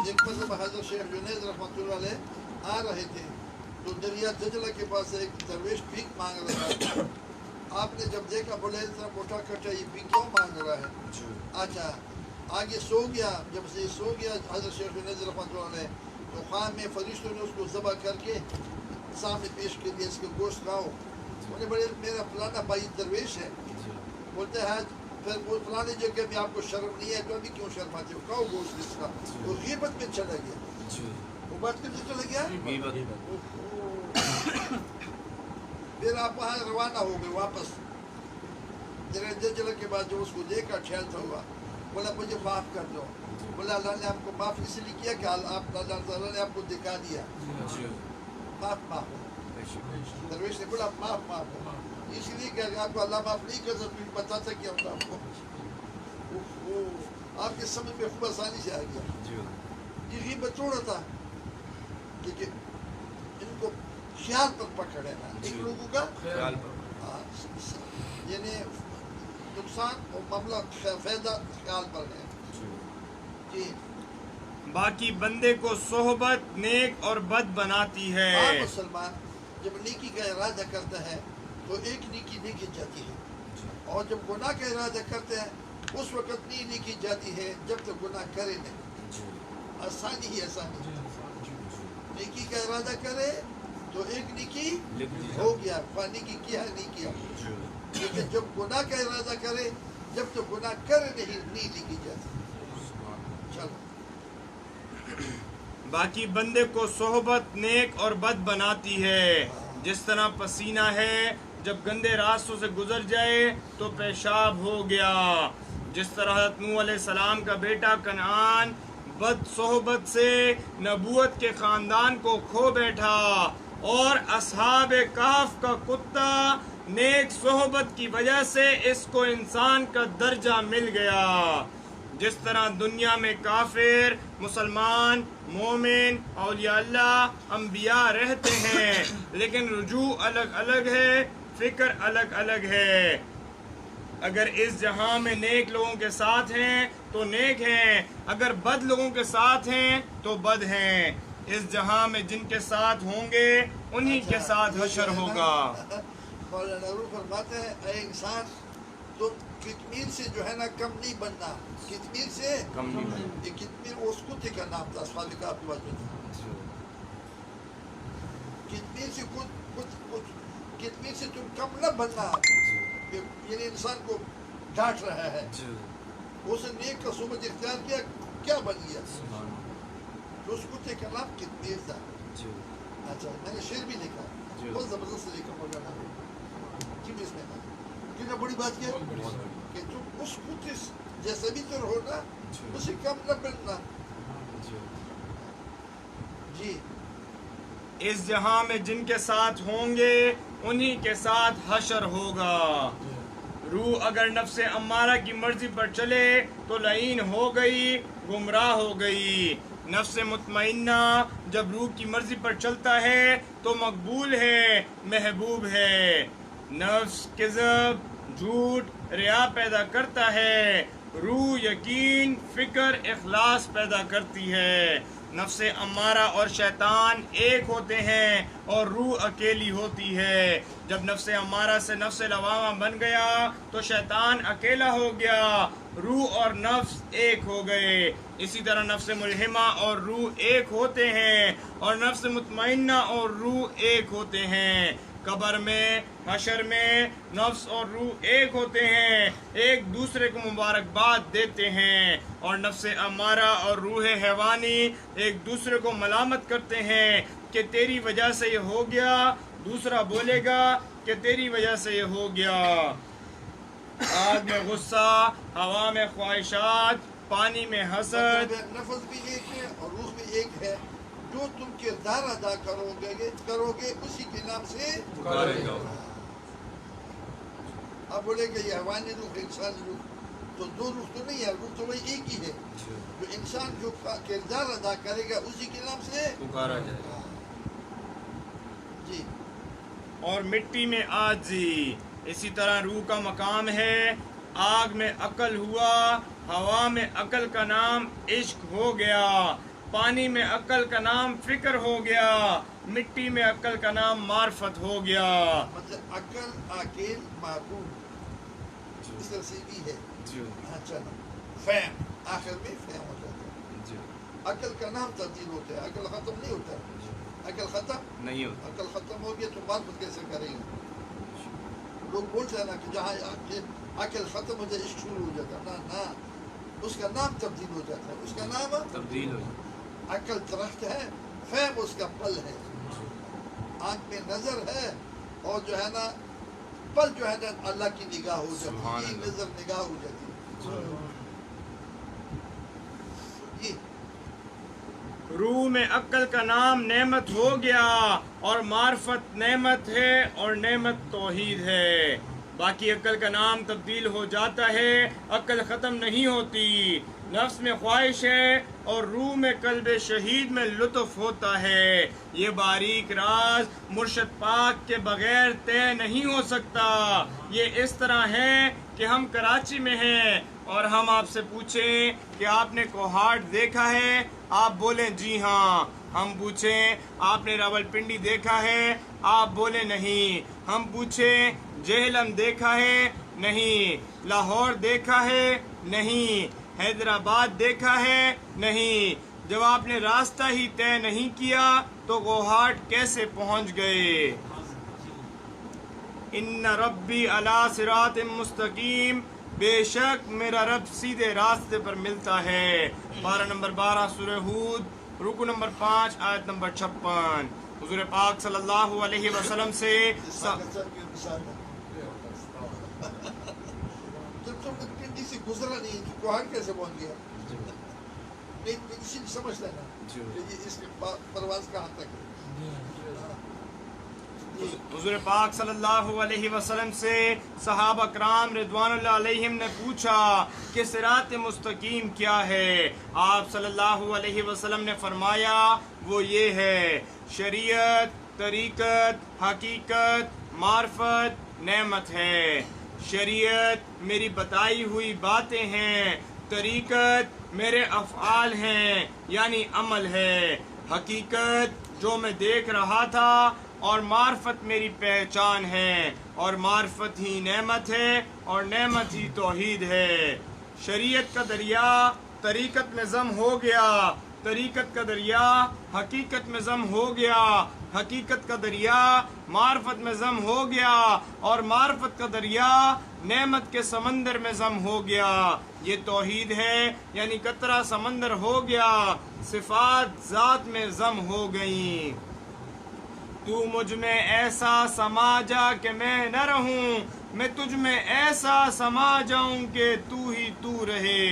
ایک مرتبہ حضرت شیخ جنید رحمۃ اللہ علیہ آ رہے تھے تو دریا دجلہ کے پاس ایک درویش بھیک مانگ رہا تھا۔ آپ نے جب دیکھا بولے اتنا موٹا کٹا یہ بھیک کیوں مانگ رہا ہے؟ اچھا آگے سو گیا، جب سے سو گیا حضرت شیخ جنید رحمۃ اللہ علیہ تو خواب میں فرشتوں نے اس کو ذبح کر کے سامنے پیش کر دیا، اس کے گوشت کھاؤ۔ بولے بڑے میرا فلانا بھائی درویش ہے، بولتے ہیں پھر وہ فلانے جگہ میں آپ کو شرم نہیں ہے تو ابھی کیوں شرماتے ہو، کھاؤ گوشت اس کا۔ وہ غیبت میں چلا گیا، وہ بات کر سے چلا گیا۔ پھر آپ وہاں روانہ ہو گئے واپس درجہ کے بعد جو اس کو دیکھا ٹھہرتا ہوا، بولا مجھے معاف کر دو۔ بولا اللہ نے آپ کو معاف اس لیے کیا کہ اللہ تعالیٰ نے آپ کو دکھا دیا، معاف معاف ہو۔ درویش نے بولا معاف معاف ہو، اس لیے کہ آپ کو اللہ معاف نہیں کر سکتا، بتاتا کیا ہوتا آپ کو، آپ کے سمجھ میں خوب آسانی سے آ گیا۔ یہ غیبت تھوڑا تھا، لیکن ان کو خیال پر پکڑ ہے نا، ایک لوگوں کا خیال پر، یعنی نقصان اور معاملہ فائدہ خیال پر ہے۔ جی باقی بندے کو صحبت نیک اور بد بناتی ہے۔ ہر مسلمان جب نیکی کا ارادہ کرتا ہے تو ایک نیکی لکھی جاتی ہے، اور جب گناہ کا ارادہ کرتے ہیں اس وقت نہیں لکھی جاتی ہے جب تک گناہ کرے نہیں۔ آسانی ہی آسانی، نیکی کا ارادہ کرے تو ایک نیکی ہو گیا، نیکی کیا ہے نہیں کیا، لیکن جب گناہ کا ارادہ کرے جب تک گناہ کرے نہیں لکھی جاتی۔ چلو باقی بندے کو صحبت نیک اور بد بناتی ہے، جس طرح پسینہ ہے جب گندے راستوں سے گزر جائے تو پیشاب ہو گیا، جس طرح حضرت نوح علیہ السلام کا بیٹا کنعان بد صحبت سے نبوت کے خاندان کو کھو بیٹھا، اور اصحاب کہف کا کتا نیک صحبت کی وجہ سے اس کو انسان کا درجہ مل گیا۔ جس طرح دنیا میں کافر، مسلمان، مومن، اولیاء اللہ، انبیاء رہتے ہیں، لیکن رجوع الگ الگ ہے، فکر الگ الگ ہے۔ اگر اس جہاں میں نیک لوگوں کے ساتھ ہیں تو نیک ہیں، اگر بد لوگوں کے ساتھ ہیں تو بد ہیں۔ اس جہاں میں جن کے ساتھ ہوں گے انہی کے ساتھ حشر ہوگا۔ مولانا روح فرماتے ہیں اے انسان تو کتمیر سے جو ہے نا کم نہیں بننا، کتمیر سے کم نہیں بننا۔ یہ کتمیر اس کتے کا نام تھا، اصحاب کہف کے بعد کتمیر سے کتمیر سے تم کم نہ بننا، یعنی انسان کو ڈانٹ رہا ہے۔ اس نے نیک کا صحبت اختیار کیا، کیا بن گیا؟ تو اس کتے کا نام کتمیر تھا۔ اچھا میں نے شعر بھی لکھا، بہت زبردست طریقہ مولانا کیوں اس میں کتنا بڑی بات کیا کہ تم اس کتے جیسا بھی تو رہو نا اسے کم نہ بننا. جی اس جہاں میں جن کے ساتھ ہوں گے انہی کے ساتھ حشر ہوگا. روح اگر نفس امارہ کی مرضی پر چلے تو لعین ہو گئی، گمراہ ہو گئی. نفس مطمئنہ جب روح کی مرضی پر چلتا ہے تو مقبول ہے، محبوب ہے. نفس کذب، جھوٹ، ریا پیدا کرتا ہے. روح یقین، فکر، اخلاص پیدا کرتی ہے. نفس امارہ اور شیطان ایک ہوتے ہیں اور روح اکیلی ہوتی ہے. جب نفس امارہ سے نفس لوامہ بن گیا تو شیطان اکیلا ہو گیا، روح اور نفس ایک ہو گئے. اسی طرح نفس ملہمہ اور روح ایک ہوتے ہیں اور نفس مطمئنہ اور روح ایک ہوتے ہیں. قبر میں، حشر میں نفس اور روح ایک ہوتے ہیں، ایک دوسرے کو مبارکباد دیتے ہیں. اور نفس امارہ اور روح حیوانی ایک دوسرے کو ملامت کرتے ہیں کہ تیری وجہ سے یہ ہو گیا. دوسرا بولے گا کہ تیری وجہ سے یہ ہو گیا. آگ میں غصہ، ہوا میں خواہشات، پانی میں حسد. نفس بھی ایک ہے اور روح بھی ایک ہے. جو تم کردار ادا کرو گے اسی کے نام سے پکارے گا. اب بولے کہ یہ حیوانی روح، انسانی روح، تو دو روح تو نہیں ہے، روح تو وہی ایک ہی ہے. جو انسان جو کردار ادا کرے گا اسی کے نام سے پکارا جائے گا. جی. اور مٹی میں عاجزی. اسی طرح روح کا مقام ہے. آگ میں عقل ہوا، ہوا میں عقل کا نام عشق ہو گیا، پانی میں عقل کا نام فکر ہو گیا، مٹی میں عقل کا نام معرفت ہو گیا. مطلب عقل، عاقل، معقول، اس طرح سے بھی ہے. چلو فہم، آخر میں فہم ہو جاتا ہے. عقل کا نام تبدیل ہوتا ہے، عقل ختم نہیں ہوتا. عقل ختم نہیں ہوتا. عقل ختم ہو گیا تو معرفت کیسے کریں گے؟ لوگ بولتے ہیں نا کہ جہاں عقل ختم ہو جائے عشق شروع ہو جاتا ہے. نہ، اس کا نام تبدیل ہو جاتا ہے. اس کا نام تبدیل ہو جائے. عقل درخت ہے، فہم اس کا پل ہے. آنکھ میں نظر ہے اور جو ہے نا پل جو ہے نا اللہ کی نگاہ ہو جاتی ہے. ایک نظر نگاہ ہو جاتی ہے. روح میں عقل کا نام نعمت ہو گیا اور معرفت نعمت ہے اور نعمت توحید ہے. باقی عقل کا نام تبدیل ہو جاتا ہے، عقل ختم نہیں ہوتی. نفس میں خواہش ہے اور روح میں قلب شہید میں لطف ہوتا ہے. یہ باریک راز مرشد پاک کے بغیر طے نہیں ہو سکتا. یہ اس طرح ہے کہ ہم کراچی میں ہیں اور ہم آپ سے پوچھیں کہ آپ نے کوہاٹ دیکھا ہے، آپ بولیں جی ہاں. ہم پوچھیں آپ نے راولپنڈی دیکھا ہے، آپ بولیں نہیں. ہم پوچھیں جہلم دیکھا ہے، نہیں. لاہور دیکھا ہے، نہیں. حیدرآباد دیکھا ہے، نہیں. جب آپ نے راستہ ہی طے نہیں کیا تو کوہاٹ کیسے پہنچ گئے؟ ان ربی علی صراط مستقیم، بے شک میرا رب سیدھے راستے پر ملتا ہے. پارہ نمبر 12 سورہ ہود، رکو نمبر 5 آیت نمبر 56. حضور پاک صلی اللہ علیہ وسلم سے جب تم پنڈی سے گزرا نہیں تو کوہاٹ کیسے پہنچ گیا؟ نہیں اسی سمجھ لینا کہ اس کی پرواز کہاں تک ہے. حضور پاک صلی اللہ علیہ وسلم سے صحابہ کرام رضوان اللہ علیہم نے پوچھا کہ صراط مستقیم کیا ہے؟ آپ صلی اللہ علیہ وسلم نے فرمایا وہ یہ ہے: شریعت، طریقت، حقیقت، معرفت، نعمت ہے. شریعت میری بتائی ہوئی باتیں ہیں، طریقت میرے افعال ہیں یعنی عمل ہے، حقیقت جو میں دیکھ رہا تھا، اور معرفت میری پہچان ہے، اور معرفت ہی نعمت ہے اور نعمت ہی توحید ہے. شریعت کا دریا طریقت میں ضم ہو گیا، طریقت کا دریا حقیقت میں ضم ہو گیا، حقیقت کا دریا معرفت میں ضم ہو گیا، اور معرفت کا دریا نعمت کے سمندر میں ضم ہو گیا. یہ توحید ہے یعنی قطرہ سمندر ہو گیا، صفات ذات میں ضم ہو گئیں. تو مجھ میں ایسا سما جا کہ میں نہ رہوں، میں تجھ میں ایسا سما جاؤں کہ تو ہی تو رہے۔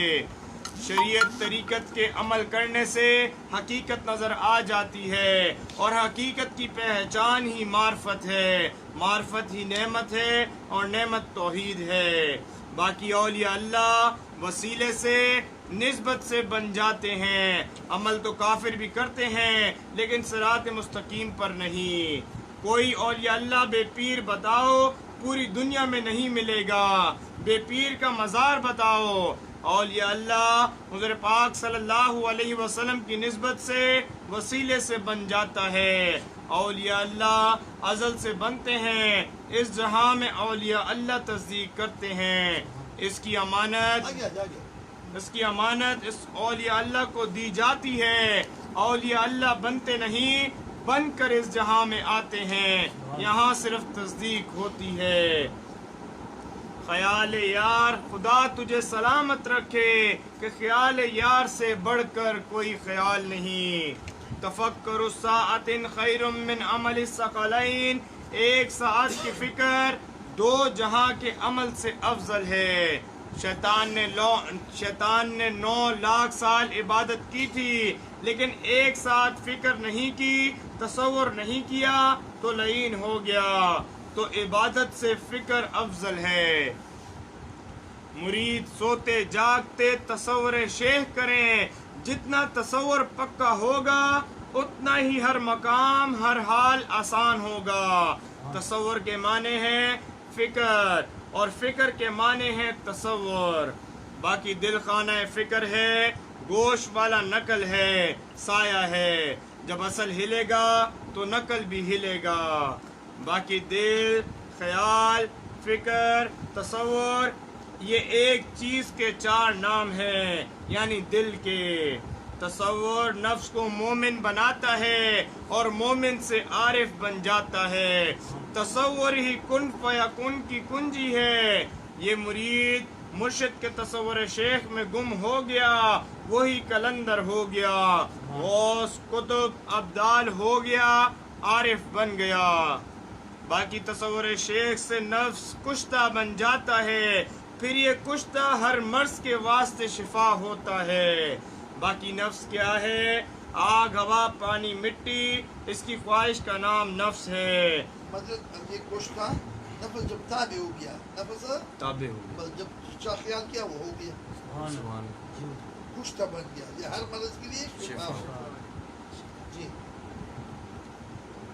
شریعت طریقت کے عمل کرنے سے حقیقت نظر آ جاتی ہے، اور حقیقت کی پہچان ہی معرفت ہے، معرفت ہی نعمت ہے، اور نعمت توحید ہے۔ باقی اولیاء اللہ وسیلے سے، نسبت سے بن جاتے ہیں، عمل تو کافر بھی کرتے ہیں لیکن صراط مستقیم پر نہیں۔ کوئی اولیاء اللہ بے پیر بتاؤ، پوری دنیا میں نہیں ملے گا۔ بے پیر کا مزار بتاؤ۔ اولیاء اللہ حضور پاک صلی اللہ علیہ وسلم کی نسبت سے، وسیلے سے بن جاتا ہے۔ اولیاء اللہ ازل سے بنتے ہیں، اس جہاں میں اولیاء اللہ تصدیق کرتے ہیں۔ اس کی امانت اس اولیاء اللہ کو دی جاتی ہے۔ اولیاء اللہ بنتے نہیں، بن کر اس جہاں میں آتے ہیں، یہاں صرف تصدیق ہوتی ہے۔ خیال یار خدا تجھے سلامت رکھے کہ خیال یار سے بڑھ کر کوئی خیال نہیں۔ تفکر الساعۃ خیر من عمل الثقلین، ایک ساعت کی فکر 2 جہاں کے عمل سے افضل ہے۔ شیطان نے 9 لاکھ سال عبادت کی تھی، لیکن ایک ساتھ فکر نہیں کی، تصور نہیں کیا تو لعین ہو گیا۔ تو عبادت سے فکر افضل ہے۔ مرید سوتے جاگتے تصور شیخ کریں، جتنا تصور پکا ہوگا اتنا ہی ہر مقام ہر حال آسان ہوگا۔ تصور کے معنی ہے فکر، اور فکر کے معنی ہے تصور۔ باقی دل خانہ فکر ہے، گوشت والا نقل ہے، سایہ ہے۔ جب اصل ہلے گا تو نقل بھی ہلے گا۔ باقی دل، خیال، فکر، تصور، یہ ایک چیز کے 4 نام ہیں، یعنی دل کے۔ تصور نفس کو مومن بناتا ہے اور مومن سے عارف بن جاتا ہے۔ تصور ہی کن فیکن کی کنجی ہے۔ یہ مرید مرشد کے تصور شیخ میں گم ہو گیا، وہی کلندر ہو گیا، غوث قطب ابدال ہو گیا، عارف بن گیا۔ باقی تصور شیخ سے نفس کشتہ بن جاتا ہے، پھر یہ کشتہ ہر مرض کے واسطے شفا ہوتا ہے۔ باقی نفس کیا ہے؟ آگ، ہوا، پانی، مٹی، اس کی خواہش کا نام نفس ہے۔ مطلب یہ کشتہ نفس جب تابع ہو گیا، نفس تابع ہو گیا، جب اچھا خیال کیا وہ ہو گیا، کشتہ بن گیا۔ یہ ہر مرض کے لیے شفا ہوتا ہے۔ جی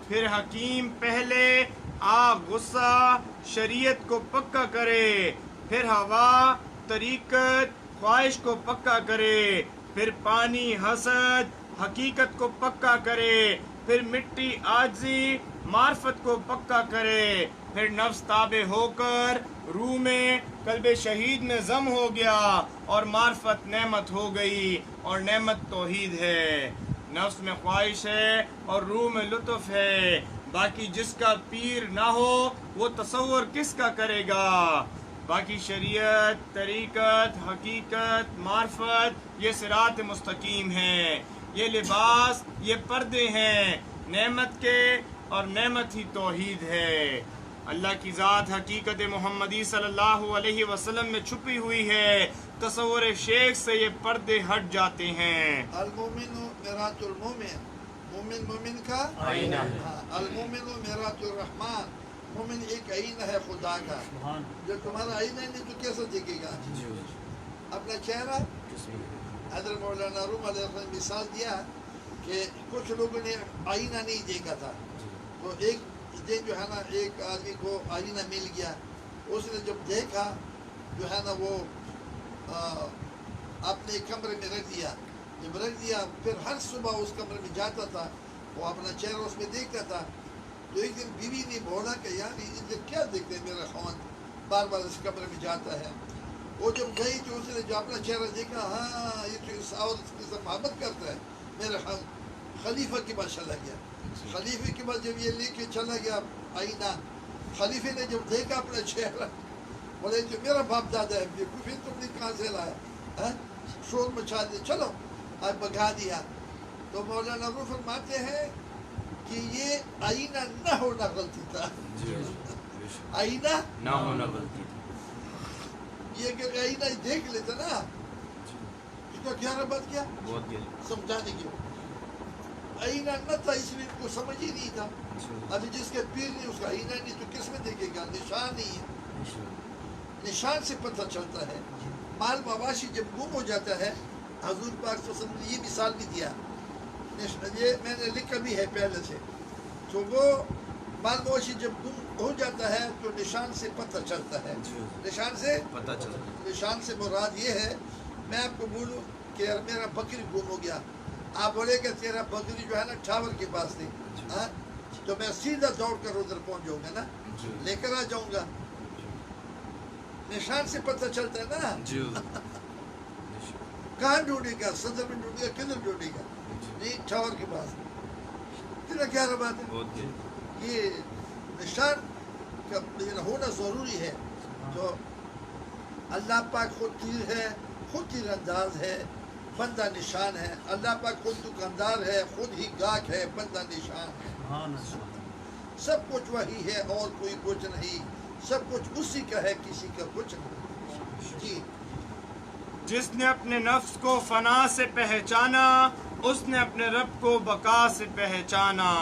پھر حکیم پہلے آگ غصہ شریعت کو پکا کرے، پھر ہوا طریقت خواہش کو پکا کرے، پھر پانی حسد حقیقت کو پکا کرے، پھر مٹی عاجزی معرفت کو پکا کرے، پھر نفس تابع ہو کر روح میں قلب شہید میں ضم ہو گیا، اور معرفت نعمت ہو گئی، اور نعمت توحید ہے۔ نفس میں خواہش ہے اور روح میں لطف ہے۔ باقی جس کا پیر نہ ہو وہ تصور کس کا کرے گا؟ باقی شریعت، طریقت، حقیقت، معرفت یہ صراط مستقیم ہے۔ یہ لباس، یہ پردے ہیں نعمت کے، اور نعمت ہی توحید ہے۔ اللہ کی ذات حقیقت محمدی صلی اللہ علیہ وسلم میں چھپی ہوئی ہے، تصور شیخ سے یہ پردے ہٹ جاتے ہیں۔ المومن میرات المومن، مومن مومن کا آئینہ ہے۔ المومن میرات الرحمن، مومن ایک آئینہ ہے خدا کا۔ جو تمہارا آئینہ نہیں تو کیسا دکھے گا؟ اپنا چہرہ حضرت مولانا روم علیہ السلام مثال دیا کہ کچھ لوگوں نے آئینہ نہیں دیکھا تھا، تو ایک دن جو ہے نا ایک آدمی کو آئینہ مل گیا، اس نے جب دیکھا جو ہے نا وہ اپنے کمرے میں رکھ دیا، جب رکھ دیا پھر ہر صبح اس کمرے میں جاتا تھا، وہ اپنا چہرہ اس میں دیکھتا تھا۔ تو ایک دن بیوی نے بولا کہ یار یہ کیا دیکھتے ہیں میرا خاوند بار بار اس کمرے میں جاتا ہے۔ وہ جب گئی تو اس نے جو اپنا چہرہ دیکھا، ہاں یہ تو اس عورت کے ساتھ محبت کرتا ہے، میرا خلیفہ کے پاس چلا گیا۔ خلیفے کے بعد جب یہ لے کے چلا گیا آئینہ، خلیفے نے جب دیکھا اپنا چہرہ بولے جو میرا باپ دادا ہے، پھر تم نے کہاں سے لایا؟ شور مچا دیا، چلو اب بگا دیا۔ تو مولانا روح فرماتے ہیں کہ یہ آئینہ نہ ہونا غلطی تھا. آئینہ نہ ہونا غلطی تھی. یہ اگر آئینہ دیکھ لیتا نا اس کا کیا ربط کیا سمجھانے کی. آئینہ نہ تھا اس لیے کو سمجھ ہی نہیں تھا. ابھی جس کے پیر نہیں اس کا آئینہ نہیں تو کس میں دیکھے گا؟ نشان نہیں ہے. نشان سے پتہ چلتا ہے. مال مواشی جب گم ہو جاتا ہے حضور پاک صلی اللہ علیہ وسلم نے یہ مثال بھی دیا. یہ میں نے لکھا بھی ہے پہلے سے. تو وہ مال مواشی جب گم ہو جاتا ہے تو نشان سے پتہ چلتا ہے. نشان سے پتہ چلتا ہے. نشان سے مراد یہ ہے میں آپ کو بولوں کہ یار میرا بکری گم ہو گیا. آپ بولے کہ تیرا بکری جو ہے نا ٹاور کے پاس تھی تو میں سیدھا دوڑ کر ادھر پہنچ جاؤں گا نا, لے کر آ جاؤں گا. نشان سے پتہ چلتا ہے نا. کہاں ڈھونڈے گا؟ صدر میں ڈھونڈے گا؟ کدھر ڈھونڈے گا؟ نہیں ٹاور کے پاس. تیرا کیا بات ہے؟ یہ نشان کا ہونا ضروری ہے. تو اللہ پاک خود تیر ہے, خود تیر انداز ہے, بندہ نشان ہے. اللہ پاک خود دکاندار ہے, خود ہی گاہک ہے, بندہ نشان ہے. سب کچھ وہی ہے اور کوئی کچھ نہیں. سب کچھ اسی کا ہے, کسی کا کچھ نہیں. جی. جس نے اپنے نفس کو فنا سے پہچانا اس نے اپنے رب کو بقا سے پہچانا.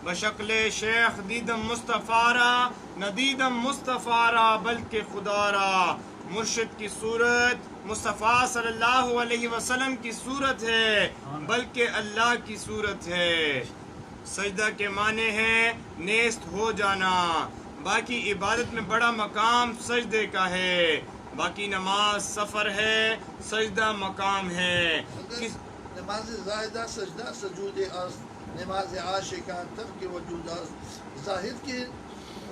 بشکل شیخ دیدم مصطفیٰ را نہ دیدم مصطفیٰ را بلکہ خدا را. مرشد کی صورت مصطفیٰ صلی اللہ علیہ وسلم کی صورت ہے بلکہ اللہ کی صورت ہے. سجدہ کے معنی ہے نیست ہو جانا. باقی عبادت میں بڑا مقام سجدے کا ہے. باقی نماز سفر ہے, سجدہ مقام ہے. نماز زاہدہ سجدہ سجود عرض, نماز عاشقہ ترک وجود عرض. زاہد کی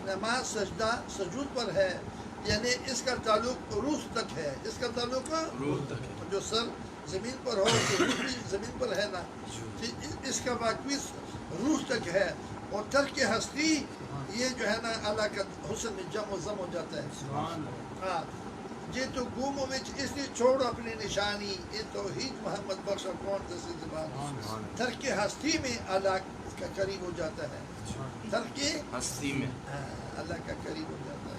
نماز سجدہ سجود پر ہے, یعنی اس کا تعلق روح تک ہے. اس کا تعلق روح تک ہے. جو سر زمین پر ہو تو روح بھی زمین پر ہے نا. اس کا واقعی روح تک ہے. اور ترک ہستی یہ جو ہے نا اللہ کا حسن میں جم و زم ہو جاتا ہے. ہاں یہ تو گم وچ اس لیے چھوڑ اپنی نشانی یہ توحید محمد بخش کون تسی زبان. ترک ہستی میں اللہ کا قریب ہو جاتا ہے. ترک ہستی میں اللہ کا قریب ہو جاتا ہے.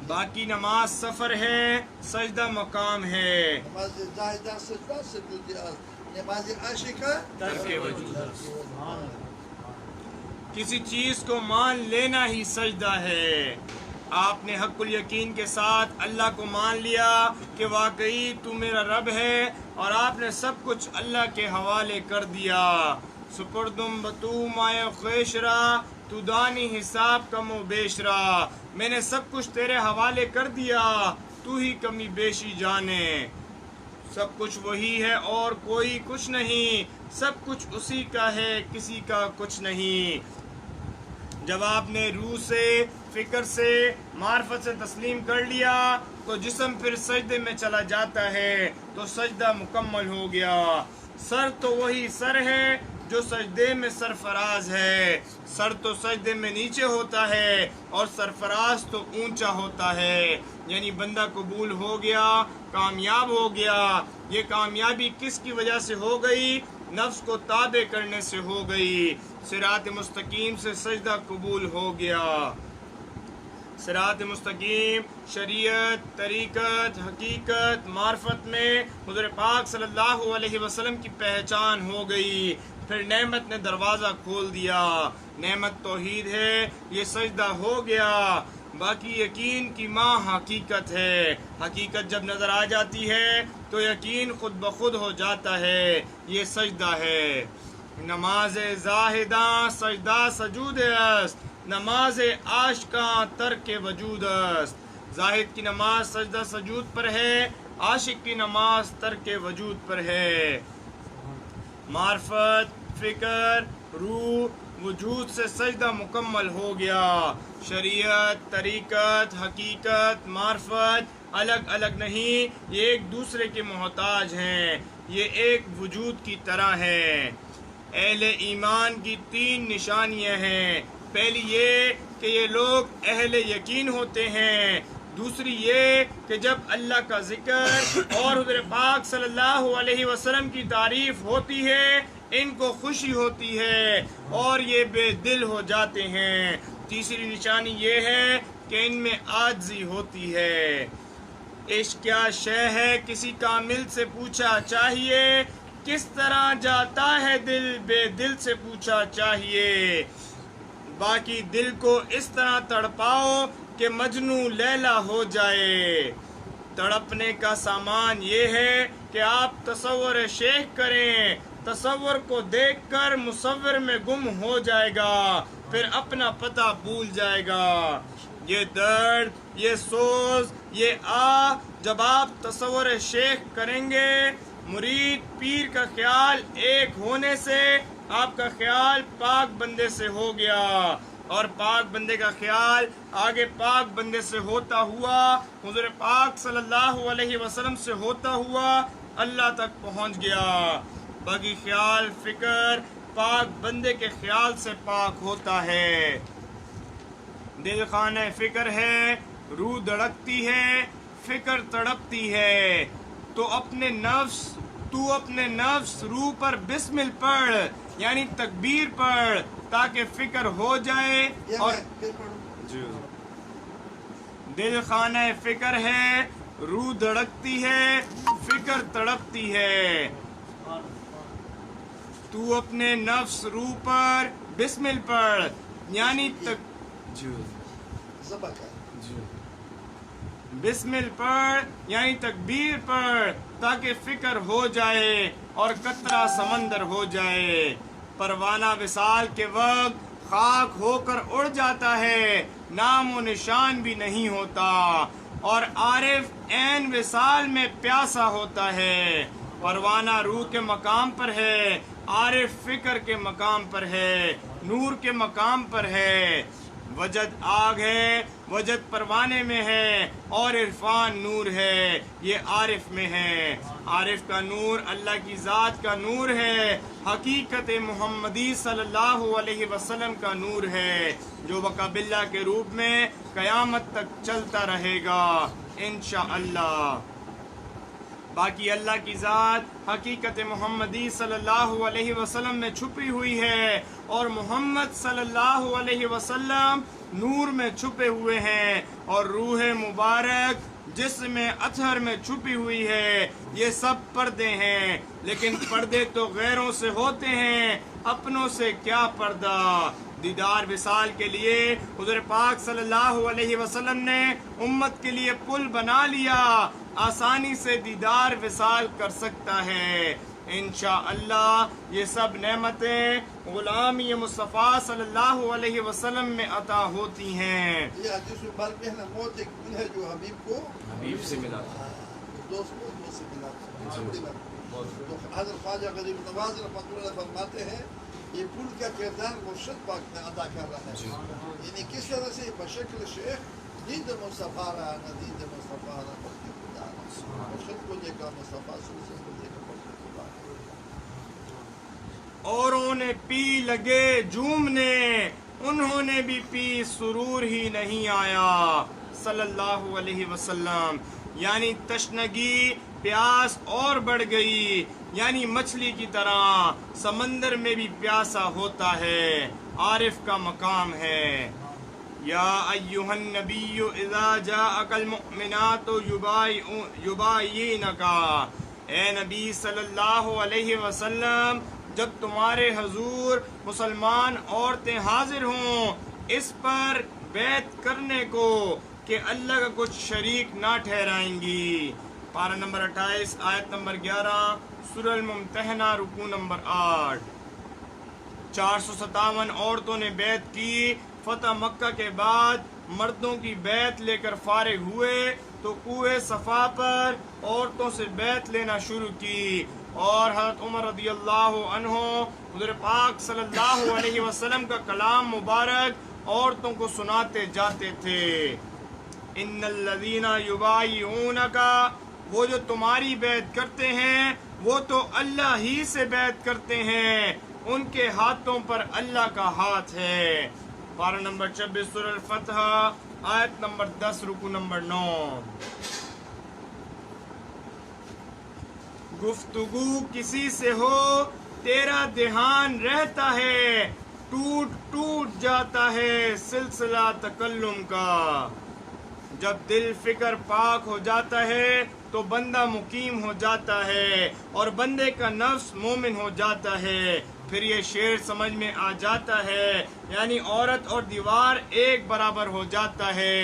باقی نماز سفر ہے, سجدہ مقام ہے. نماز زاہدہ سجدہ سجود عرض, نماز عاشقہ ترک وجود. کسی چیز کو مان لینا ہی سجدہ ہے. آپ نے حق الیقین کے ساتھ اللہ کو مان لیا کہ واقعی تو میرا رب ہے اور آپ نے سب کچھ اللہ کے حوالے کر دیا. سپردم بتو مائے خیشرا تو دانی حساب کم و بیشرا. میں نے سب کچھ تیرے حوالے کر دیا, تو ہی کمی بیشی جانے. سب کچھ وہی ہے اور کوئی کچھ نہیں. سب کچھ اسی کا ہے, کسی کا کچھ نہیں. جب آپ نے روح سے, فکر سے, معرفت سے تسلیم کر لیا تو جسم پھر سجدے میں چلا جاتا ہے تو سجدہ مکمل ہو گیا. سر تو وہی سر ہے جو سجدے میں سرفراز ہے. سر تو سجدے میں نیچے ہوتا ہے اور سرفراز تو اونچا ہوتا ہے. یعنی بندہ قبول ہو گیا, کامیاب ہو گیا. یہ کامیابی کس کی وجہ سے ہو گئی؟ نفس کو تابع کرنے سے ہو گئی. صراط مستقیم سے سجدہ قبول ہو گیا. صراط مستقیم شریعت, طریقت, حقیقت, معرفت میں حضور پاک صلی اللہ علیہ وسلم کی پہچان ہو گئی. پھر نعمت نے دروازہ کھول دیا. نعمت توحید ہے, یہ سجدہ ہو گیا. باقی یقین کی ماں حقیقت ہے. حقیقت جب نظر آ جاتی ہے تو یقین خود بخود ہو جاتا ہے. یہ سجدہ ہے. نماز زاہداں سجدہ سجود است, نماز عاشقاں ترک وجود است. زاہد کی نماز سجدہ سجود پر ہے, عاشق کی نماز ترک وجود پر ہے. معرفت, فکر, روح, وجود سے سجدہ مکمل ہو گیا. شریعت, طریقت, حقیقت, معرفت الگ الگ نہیں, یہ ایک دوسرے کے محتاج ہیں. یہ ایک وجود کی طرح ہیں. اہل ایمان کی 3 نشانیاں ہیں. پہلی یہ کہ یہ لوگ اہل یقین ہوتے ہیں. دوسری یہ کہ جب اللہ کا ذکر اور حضور پاک صلی اللہ علیہ وسلم کی تعریف ہوتی ہے ان کو خوشی ہوتی ہے اور یہ بے دل ہو جاتے ہیں۔ تیسری نشانی یہ ہے کہ ان میں عاجزی ہوتی ہے۔ عشق کیا شے ہے کسی کامل سے پوچھا چاہیے، کس طرح جاتا ہے دل بے دل سے پوچھا چاہیے۔ باقی دل کو اس طرح تڑپاؤ کہ مجنوں لیلا ہو جائے۔ تڑپنے کا سامان یہ ہے کہ آپ تصور شیخ کریں، تصور کو دیکھ کر مصور میں گم ہو جائے گا، پھر اپنا پتہ بھول جائے گا۔ یہ درد، یہ سوز، یہ جب آپ تصور شیخ کریں گے، مرید پیر کا خیال ایک ہونے سے آپ کا خیال پاک بندے سے ہو گیا، اور پاک بندے کا خیال آگے پاک بندے سے ہوتا ہوا حضور پاک صلی اللہ علیہ وسلم سے ہوتا ہوا اللہ تک پہنچ گیا۔ باقی خیال فکر پاک بندے کے خیال سے پاک ہوتا ہے۔ دل خانہ فکر ہے، روح دھڑکتی ہے، فکر تڑپتی ہے، تو اپنے نفس روح پر بسمل پڑھ، یعنی تکبیر پڑھ، تاکہ فکر ہو جائے۔ اور دل خانہ فکر ہے، روح دھڑکتی ہے، فکر تڑپتی ہے، تو اپنے نفس روح پر بسمل پڑھ، یعنی بسمل پڑھ یعنی تکبیر پڑھ، تاکہ فکر ہو جائے اور قطرہ سمندر ہو جائے۔ پروانہ وصال کے وقت خاک ہو کر اڑ جاتا ہے، نام و نشان بھی نہیں ہوتا، اور عارف عین وصال میں پیاسا ہوتا ہے۔ پروانہ روح کے مقام پر ہے، عارف فکر کے مقام پر ہے، نور کے مقام پر ہے۔ وجد آگ ہے، وجد پروانے میں ہے، اور عرفان نور ہے، یہ عارف میں ہے۔ عارف کا نور اللہ کی ذات کا نور ہے، حقیقت محمدی صلی اللہ علیہ وسلم کا نور ہے، جو بقا باللہ کے روپ میں قیامت تک چلتا رہے گا انشاءاللہ۔ باقی اللہ کی ذات حقیقت محمدی صلی اللہ علیہ وسلم میں چھپی ہوئی ہے، اور محمد صلی اللہ علیہ وسلم نور میں چھپے ہوئے ہیں، اور روح مبارک جسم اطہر میں چھپی ہوئی ہے۔ یہ سب پردے ہیں، لیکن پردے تو غیروں سے ہوتے ہیں، اپنوں سے کیا پردہ۔ دیدار وصال کے لیے حضور پاک صلی اللہ علیہ وسلم نے امت کے لیے پل بنا لیا، آسانی سے دیدار وصال کر سکتا ہے انشاءاللہ۔ یہ سب نعمتیں غلامی مصطفیٰ صلی اللہ علیہ وسلم میں عطا ہوتی ہیں۔ یہ حدیث مبارک میں ہے نا، موت ایک دن ہے جو حبیب کو حبیب سے ملا، دوست سے ملا۔ تو حضرت خواجہ غریب نواز رحمۃ اللہ فرماتے ہیں یہ پل کا کردار مرشد پاک نے ادا کر رہا ہے، یعنی کس طرح سے بشکل شیخ دید مصطفیٰ رہا، نہ دید مصطفیٰ رہا، مرشد کو دیکھا، مصطفیٰ صلی اللہ علیہ وسلم کو دیکھا۔ اوروں نے پی لگے جومنے، انہوں نے بھی پی سرور ہی نہیں آیا صلی اللہ علیہ وسلم، یعنی تشنگی پیاس اور بڑھ گئی، یعنی مچھلی کی طرح سمندر میں بھی پیاسا ہوتا ہے، عارف کا مقام ہے۔ یا ایھا النبی اذا جاءک المؤمنات یبایعنک، اے نبی صلی اللہ علیہ وسلم جب تمہارے حضور مسلمان عورتیں حاضر ہوں اس پر بیعت کرنے کو کہ اللہ کا کچھ شریک نہ ٹھہرائیں گی۔ پارہ نمبر 28 آیت نمبر 11 سورہ الممتحنہ رکوع نمبر 8۔ 457 عورتوں نے بیعت کی۔ فتح مکہ کے بعد مردوں کی بیعت لے کر فارغ ہوئے تو کوہ صفا پر عورتوں سے بیعت لینا شروع کی، اور حضرت عمر رضی اللہ عنہ حضور پاک صلی اللہ علیہ وسلم کا کلام مبارک عورتوں کو سناتے جاتے تھے۔ ان الذین یبایعونک، وہ جو تمہاری بیعت کرتے ہیں وہ تو اللہ ہی سے بیعت کرتے ہیں، ان کے ہاتھوں پر اللہ کا ہاتھ ہے۔ پارہ نمبر 26 سورہ الفتح آیت نمبر 10 رکوع نمبر 9۔ گفتگو کسی سے ہو تیرا دھیان رہتا ہے ٹوٹ ٹوٹ جاتا ہے سلسلہ تکلم کا۔ جب دل فکر پاک ہو جاتا ہے تو بندہ مقیم ہو جاتا ہے اور بندے کا نفس مومن ہو جاتا ہے۔ پھر یہ شعر سمجھ میں آ جاتا ہے، یعنی عورت اور دیوار ایک برابر ہو جاتا ہے،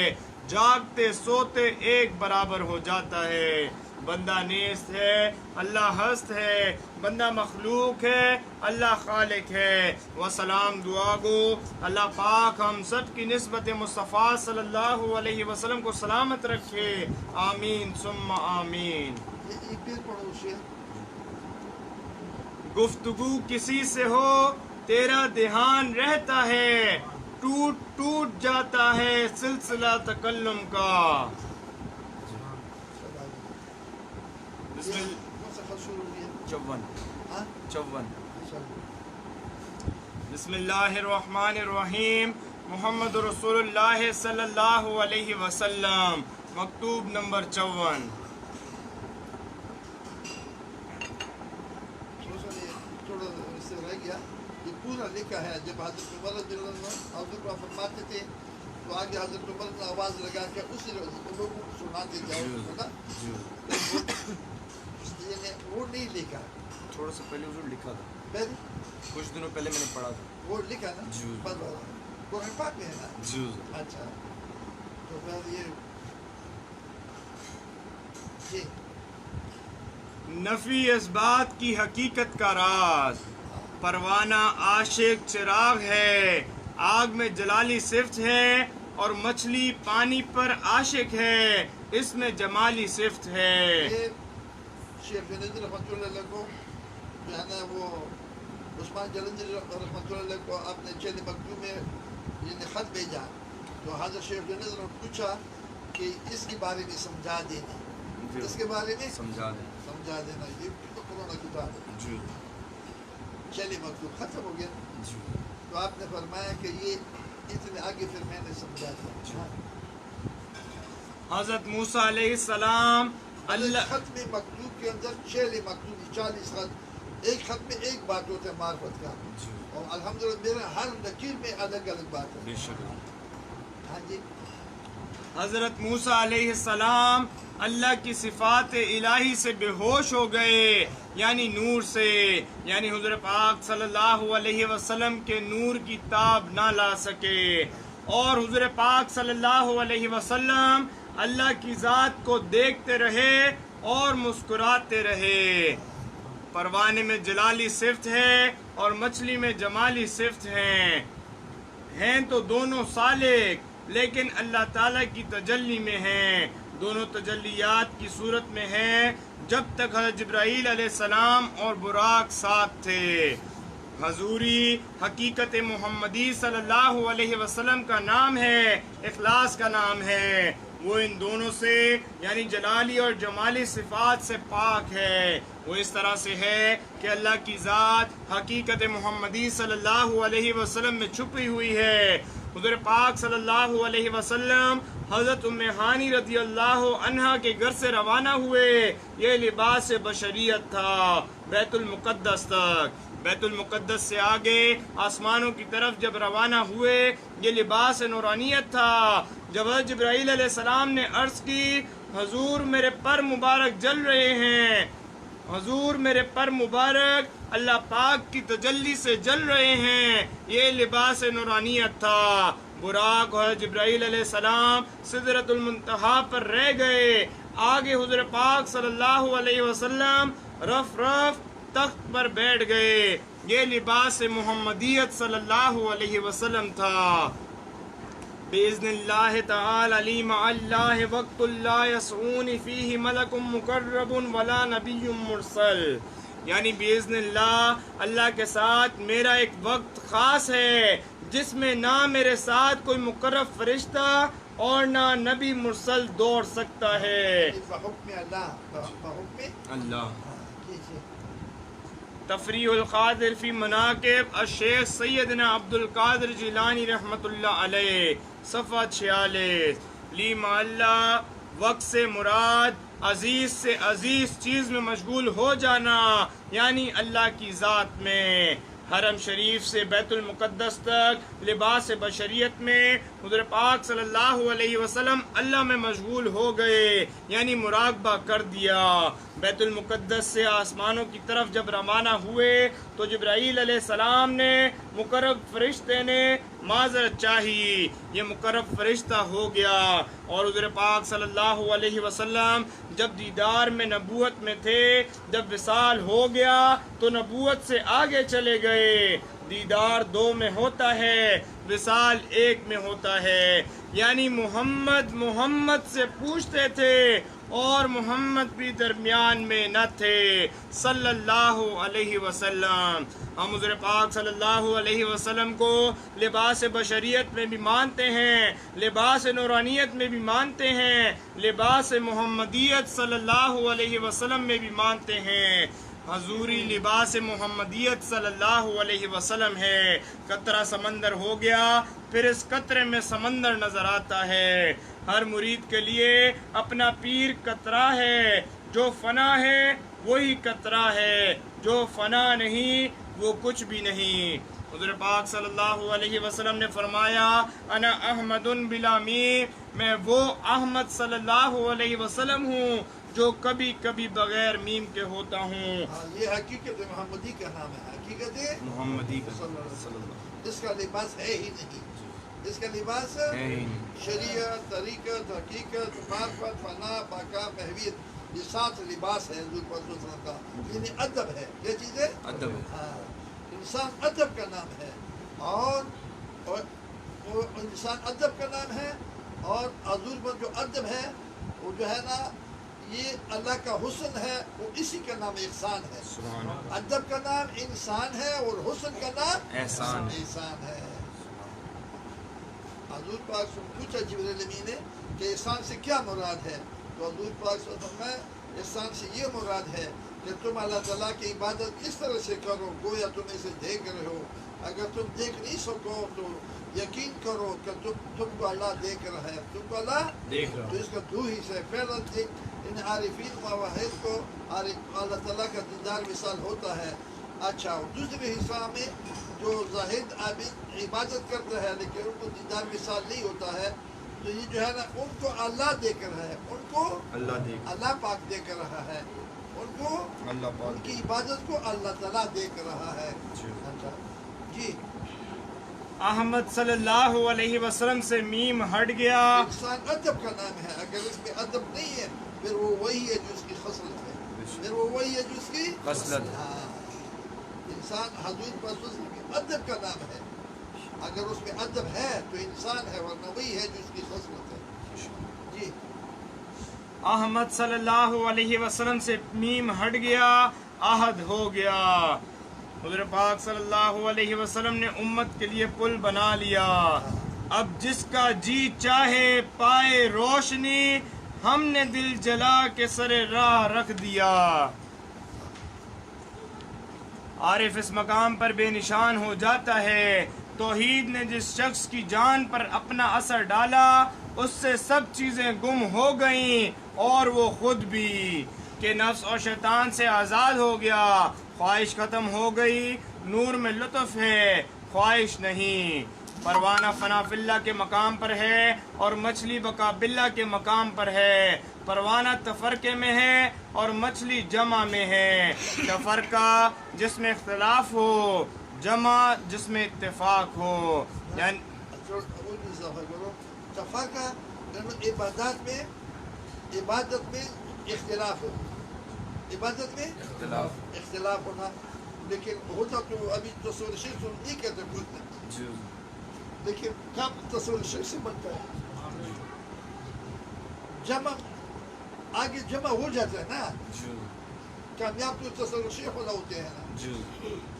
جاگتے سوتے ایک برابر ہو جاتا ہے۔ بندہ نیست ہے، اللہ ہست ہے، بندہ مخلوق ہے، اللہ خالق ہے۔ وسلام دعا گو اللہ پاک ہم سب کی نسبت مصطفیٰ صلی اللہ علیہ وسلم کو سلامت رکھے، آمین ثم آمین۔ ایک پھر پڑھو شعر۔ گفتگو کسی سے ہو تیرا دھیان رہتا ہے ٹوٹ ٹوٹ جاتا ہے سلسلہ تکلم کا۔ بسم اللہ کون سا خط شروع ہوئی ہے؟ 54 ہاں 54 بسم اللہ الرحمن الرحیم محمد رسول اللہ صلی اللہ علیہ وسلم، مکتوب نمبر 54۔ تھوڑا اس سے رہ گیا، یہ پورا لکھا ہے۔ جب حضرت عمر رضی اللہ عنہ حضرت کو فرماتے تھے تو آگے حضرت عمر نے آواز لگا کے اس لوگوں کو سناتے جاؤ نا، اس لیے وہ نہیں لکھا، تھوڑا سا پہلے حضور لکھا تھا، پہلے کچھ دنوں پہلے میں نے پڑھا تھا۔ وہ لکھا نا، جی۔ بس قرآن پاک میں ہے نا۔ جی اچھا تو پھر یہ جی نفی اس بات کی حقیقت کا راز، پروانہ عاشق چراغ ہے، آگ میں جلالی صفت ہے اور مچھلی پانی پر عاشق ہے، اس میں جمالی صفت ہے۔ یہ شیخ جنید رحمۃ اللہ علیہ کو جو ہے نا وہ عثمان جلندری رحمۃ اللہ علیہ کو اپنے چیل مکتوب میں یہ خط بھیجا تو حضرت شیخ جنید نے پوچھا کہ اس کے بارے میں سمجھا دینا، اس کے بارے میں سمجھا دیں سمجھا دینا۔ یہ تو قرآن کتاب ہے، جی چیل مکتوب ختم ہو گیا جی تو آپ نے فرمایا کہ یہ اتنے آگے پھر میں نے سمجھا دیا۔ حضرت موسیٰ علیہ السلام اللہ خط میں مکتوب کے اندر 6 مکتوب 40 خط، ایک خط میں ایک بات ہوتا ہے معرفت کا، اور الحمدللہ میرا ہر نکیر میں الگ الگ بات ہے۔ بے شک ہاں جی حضرت موسیٰ علیہ السلام اللہ کی صفات الہی سے بے ہوش ہو گئے، یعنی نور سے، یعنی حضور پاک صلی اللہ علیہ وسلم کے نور کی تاب نہ لا سکے، اور حضور پاک صلی اللہ علیہ وسلم اللہ کی ذات کو دیکھتے رہے اور مسکراتے رہے۔ پروانے میں جلالی صفت ہے اور مچھلی میں جمالی صفت ہیں تو دونوں سالک، لیکن اللہ تعالیٰ کی تجلی میں ہیں، دونوں تجلیات کی صورت میں ہیں جب تک حضرت جبرائیل علیہ السلام اور براق ساتھ تھے۔ حضوری حقیقت محمدی صلی اللہ علیہ وسلم کا نام ہے، اخلاص کا نام ہے، وہ ان دونوں سے یعنی جلالی اور جمالی صفات سے پاک ہے۔ وہ اس طرح سے ہے کہ اللہ کی ذات حقیقت محمدی صلی اللہ علیہ وسلم میں چھپی ہوئی ہے۔ حضور پاک صلی اللہ علیہ وسلم حضرت ام ہانی رضی اللہ عنہا کے گھر سے روانہ ہوئے، یہ لباس بشریت تھا بیت المقدس تک، بیت المقدس سے آگے آسمانوں کی طرف جب روانہ ہوئے یہ لباس نورانیت تھا۔ جب حضرت جبرائیل علیہ السلام نے عرض کی حضور میرے پر مبارک جل رہے ہیں، حضور میرے پر مبارک اللہ پاک کی تجلی سے جل رہے ہیں، یہ لباس نورانیت تھا۔ براق اور جبرائیل علیہ السلام سدرۃ المنتہا پر رہ گئے، آگے حضور پاک صلی اللہ علیہ وسلم رف رف تخت پر بیٹھ گئے، یہ لباس محمدیت صلی اللہ علیہ وسلم تھا۔ بِإِذْنِ اللَّهِ تَعَالَى عَلِي مَعَ اللَّهِ وَقْتٌ لَا يَسْعُونِ فِيهِ مَلَكٌ مُقَرَّبٌ وَلَا نَبِيٌّ مُرْسَلٌ، یعنی بِإِذْنِ اللہ اللہ کے ساتھ میرا ایک وقت خاص ہے جس میں نہ میرے ساتھ کوئی مقرب فرشتہ اور نہ نبی مرسل دوڑ سکتا ہے۔ بحکم اللہ، بحکم اللہ۔ کیجیے تفریح القادر فی مناقب الشیخ سیدنا عبد القادر جیلانی رحمۃ اللہ علیہ، صفحہ 46۔ لی مع اللہ وقت سے مراد عزیز سے عزیز چیز میں مشغول ہو جانا، یعنی اللہ کی ذات میں۔ حرم شریف سے بیت المقدس تک لباس بشریت میں حضور پاک صلی اللہ علیہ وسلم اللہ میں مشغول ہو گئے، یعنی مراقبہ کر دیا۔ بیت المقدس سے آسمانوں کی طرف جب روانہ ہوئے تو جبرائیل علیہ السلام نے مقرب فرشتے نے معذرت چاہی، یہ مقرب فرشتہ ہو گیا، اور حضور پاک صلی اللہ علیہ وسلم جب دیدار میں نبوت میں تھے، جب وصال ہو گیا تو نبوت سے آگے چلے گئے۔ دیدار 2 میں ہوتا ہے، وصال 1 میں ہوتا ہے، یعنی محمد سے پوچھتے تھے اور محمد بھی درمیان میں نہ تھے صلی اللہ علیہ وسلم۔ ہم حضور پاک صلی اللہ علیہ وسلم کو لباس بشریت میں بھی مانتے ہیں، لباس نورانیت میں بھی مانتے ہیں، لباس محمدیت صلی اللہ علیہ وسلم میں بھی مانتے ہیں۔ حضوری لباس محمدیت صلی اللہ علیہ وسلم ہے۔ قطرہ سمندر ہو گیا، پھر اس قطرے میں سمندر نظر آتا ہے۔ ہر مرید کے لیے اپنا پیر قطرہ ہے، جو فنا ہے وہی قطرہ ہے، جو فنا نہیں وہ کچھ بھی نہیں۔ حضور پاک صلی اللہ علیہ وسلم نے فرمایا انا احمد بلا میم، میں وہ احمد صلی اللہ علیہ وسلم ہوں جو کبھی کبھی بغیر میم کے ہوتا ہوں۔ یہ حقیقت محمدی کا نام ہے، حقیقت محمدی کا صلی اللہ علیہ وسلم۔ اس کا لباس ہے ہی نہیں، اس کا لباس شریعت، طریقت، حقیقت، معرفت، فنا، بقا، محویت، یہ 7 لباس ہے حضور پاک صلی اللہ علیہ وسلم کا۔ یعنی ادب ہے، یہ چیز ہے ادب۔ ہاں، انسان ادب کا نام ہے، اور انسان ادب کا نام ہے، اور حضور پر جو ادب ہے وہ جو ہے نا یہ اللہ کا حسن ہے، وہ اسی کا نام احسان ہے۔ ادب کا نام انسان ہے اور حسن کا نام احسان ہے۔ حضور پاک سے پوچھا جبرائیل امین نے کہ احسان سے کیا مراد ہے، تو حضور پاک صلی اللہ علیہ وسلم میں احسان سے یہ مراد ہے کہ تم اللہ تعالیٰ کی عبادت اس طرح سے کرو گویا تم اسے دیکھ رہے ہو۔ اگر تم دیکھ نہیں سکو تو یقین کرو کہ تم کو اللہ دیکھ رہا ہے، تم کو اللہ دیکھ رہا ہے۔ تو اس کا 2 حصے، پہلا ان عارفین مواحد کو اللہ تعالیٰ کا دیدار وصال ہوتا ہے۔ اچھا، اور دوسرے حصہ میں جو زاہد عابد عبادت کرتا ہے لیکن ان کو دیدار وصال نہیں ہوتا ہے، تو یہ جو ہے نا ان کو اللہ دیکھ رہا ہے، ان کو اللہ پاک دیکھ رہا ہے، ان کو ان کی عبادت کو اللہ تعالیٰ دیکھ رہا ہے۔ اچھا جی، احمد صلی اللہ علیہ وسلم سے میم ہٹ گیا۔ انسان ادب کا نام ہے، اگر اس میں ادب نہیں ہے پھر وہ وہی ہے جو اس کی خصلت ہے، پھر وہ وہی ہے جو اس کی خصلت ہے۔ ہاں، انسان حضور پر ادب کا نام ہے، اگر اس میں ادب ہے تو انسان ہے، ورنہ وہی ہے جو اس کی خصلت ہے۔ جی، احمد صلی اللہ علیہ وسلم سے میم ہٹ گیا، عہد ہو گیا۔ حضور پاک صلی اللہ علیہ وسلم نے امت کے لیے پل بنا لیا۔ اب جس کا جی چاہے پائے روشنی، ہم نے دل جلا کے سر راہ رکھ دیا۔ عارف اس مقام پر بے نشان ہو جاتا ہے، توحید نے جس شخص کی جان پر اپنا اثر ڈالا اس سے سب چیزیں گم ہو گئیں اور وہ خود بھی، کہ نفس اور شیطان سے آزاد ہو گیا، خواہش ختم ہو گئی، نور میں لطف ہے، خواہش نہیں۔ پروانہ فنا فی اللہ کے مقام پر ہے اور مچھلی بقا باللہ کے مقام پر ہے۔ پروانہ تفرقے میں ہے اور مچھلی جمع میں ہے۔ تفرقہ جس میں اختلاف ہو، جمع جس میں اتفاق ہو، یعنی تفرقہ عبادت میں اختلاف ہو، عبادت میں اختلاف ہونا، لیکن ہوتا تو ابھی تصور شیخ تو نہیں کہتے بولتے، لیکن کب تصور شیخ سے بنتا ہے، جمع آگے جمع ہو جاتا ہے نا، کامیاب تو تصور شیخ ہونا ہوتے ہیں نا،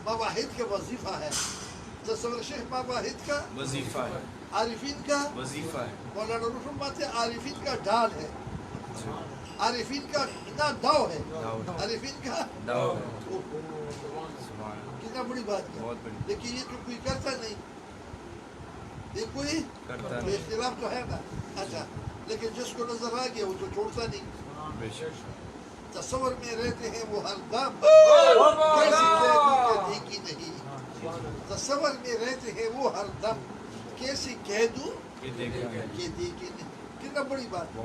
مواحد کا وظیفہ ہے، تصور شیخ مواحد کا وظیفہ ہے، عارفین کا وظیفہ ہے۔ مولانا روشن بات ہے، عارفین کا ڈال ہے، عارفین کا نہ داؤ ہے، عارفین کا داؤ کتنا بڑی بات ہے، لیکن یہ تو کوئی کرتا نہیں، یہ کوئی کرتا اختلاف تو ہے نا۔ اچھا لیکن جس کو نظر آ گیا وہ تو چھوڑتا نہیں. تصور میں رہتے ہیں وہ ہر دم کیسی کہہ دوں کہ دیکھی نہیں. تصور میں رہتے ہیں وہ ہر دم کیسی کہہ دوں کہ دیکھی نہیں. کتنا بڑی بات.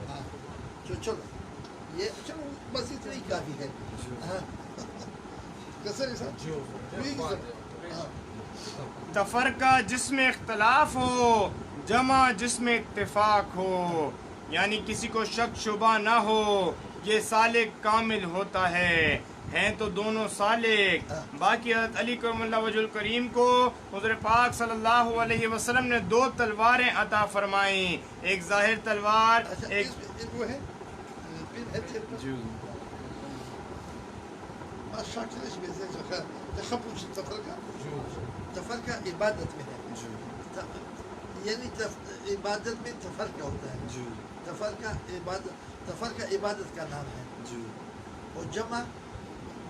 ہاں چلو یہ چلو بس اتنا ہی کافی ہے. تفرقہ جس میں اختلاف ہو، جمع جس میں اتفاق ہو، یعنی کسی کو شک شبہ نہ ہو، یہ سالک کامل ہوتا ہے. ہیں تو دونوں سالک. باقی حضرت علی کرم اللہ وجہ الکریم کو حضور پاک صلی اللہ علیہ وسلم نے 2 تلواریں عطا فرمائیں. ایک ظاہر تلوار، ایک تفرقہ عبادت میں ہے. یعنی عبادت میں تفرقہ ہوتا ہے. تفرقہ عبادت کا نام ہے. اور جمع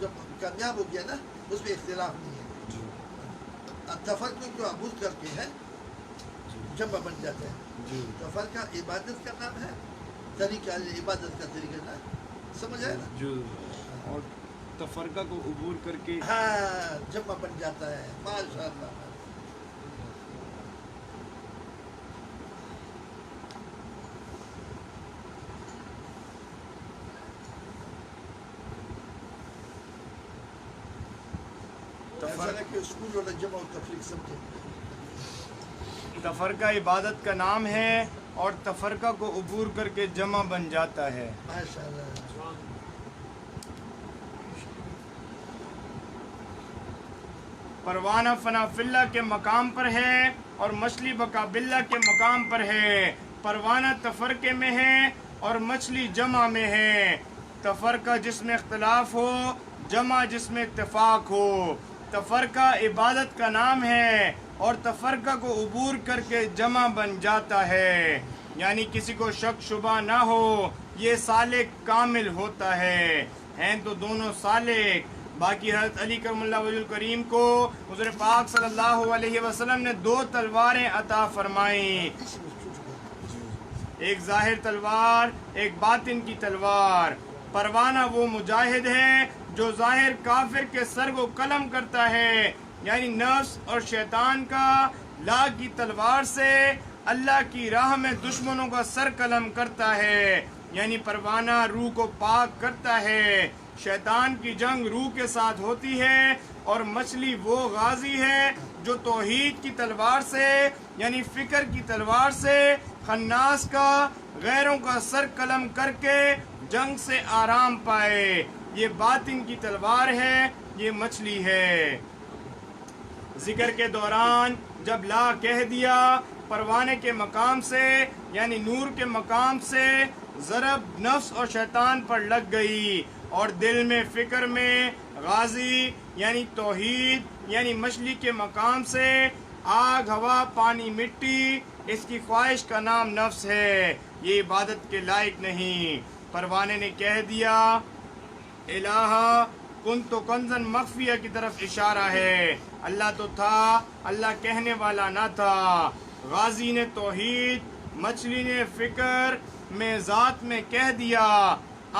جب کامیاب ہو گیا نا اس میں اختلاف نہیں ہے. تفرقہ کو عبود کر کے ہے جمع بن جاتا ہے. تفرقہ عبادت کا نام ہے، طریقہ عبادت کا طریقہ نا. سمجھ آئے نا. اور تفرقہ کو عبور کر کے ہاں جمع بن جاتا ہے. ماشاء اللہ. اسکول والا جمع و تفریق سمجھے. تفرقہ عبادت کا نام ہے اور تفرقہ کو عبور کر کے جمع بن جاتا ہے. ماشاء اللہ. پروانہ فنا فی اللہ کے مقام پر ہے اور مچھلی بقا باللہ کے مقام پر ہے. پروانہ تفرقے میں ہے اور مچھلی جمع میں ہے. تفرقہ جس میں اختلاف ہو، جمع جس میں اتفاق ہو. تفرقہ عبادت کا نام ہے اور تفرقہ کو عبور کر کے جمع بن جاتا ہے. یعنی کسی کو شک شبہ نہ ہو، یہ سالک کامل ہوتا ہے. ہیں تو دونوں سالک. باقی حضرت علی کرم اللہ وجہ الکریم کو حضور پاک صلی اللہ علیہ وسلم نے 2 تلواریں عطا فرمائیں. ایک ظاہر تلوار، ایک باطن کی تلوار. پروانہ وہ مجاہد ہے جو ظاہر کافر کے سر کو قلم کرتا ہے، یعنی نفس اور شیطان کا لا کی تلوار سے اللہ کی راہ میں دشمنوں کا سر قلم کرتا ہے. یعنی پروانہ روح کو پاک کرتا ہے. شیطان کی جنگ روح کے ساتھ ہوتی ہے. اور مچھلی وہ غازی ہے جو توحید کی تلوار سے یعنی فکر کی تلوار سے خناس کا غیروں کا سر قلم کر کے جنگ سے آرام پائے. یہ باطن کی تلوار ہے، یہ مچھلی ہے. ذکر کے دوران جب لا کہہ دیا، پروانے کے مقام سے یعنی نور کے مقام سے ضرب نفس اور شیطان پر لگ گئی، اور دل میں فکر میں غازی یعنی توحید یعنی مچھلی کے مقام سے آگ ہوا پانی مٹی اس کی خواہش کا نام نفس ہے. یہ عبادت کے لائق نہیں. پروانے نے کہہ دیا الہ کنت کنزن مخفیہ کی طرف اشارہ ہے. اللہ تو تھا، اللہ کہنے والا نہ تھا. غازی نے توحید، مچھلی نے فکر میں ذات میں کہہ دیا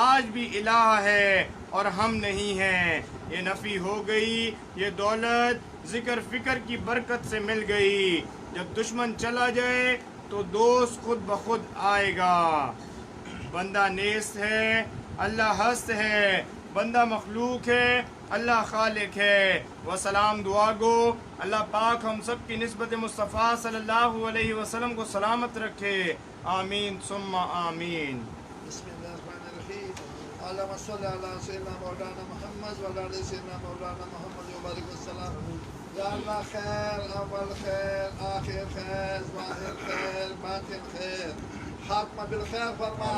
آج بھی الہ ہے اور ہم نہیں ہیں. یہ نفی ہو گئی. یہ دولت ذکر فکر کی برکت سے مل گئی. جب دشمن چلا جائے تو دوست خود بخود آئے گا. بندہ نیست ہے، اللہ ہست ہے. بندہ مخلوق ہے، اللہ خالق ہے. وسلام دعا گو اللہ پاک ہم سب کی نسبت مصطفیٰ صلی اللہ علیہ وسلم کو سلامت رکھے. آمین ثم آمین. بسم اللہ الرحمن الرحیم. اللہم صلی علی سیدنا مولانا محمد و علی سیدنا مولانا محمد و بارک وسلم. یا اللہ خیر، اول خیر، آخر خیر، ظاہر خیر، باطن خیر. خاتمہ بالخیر فرما،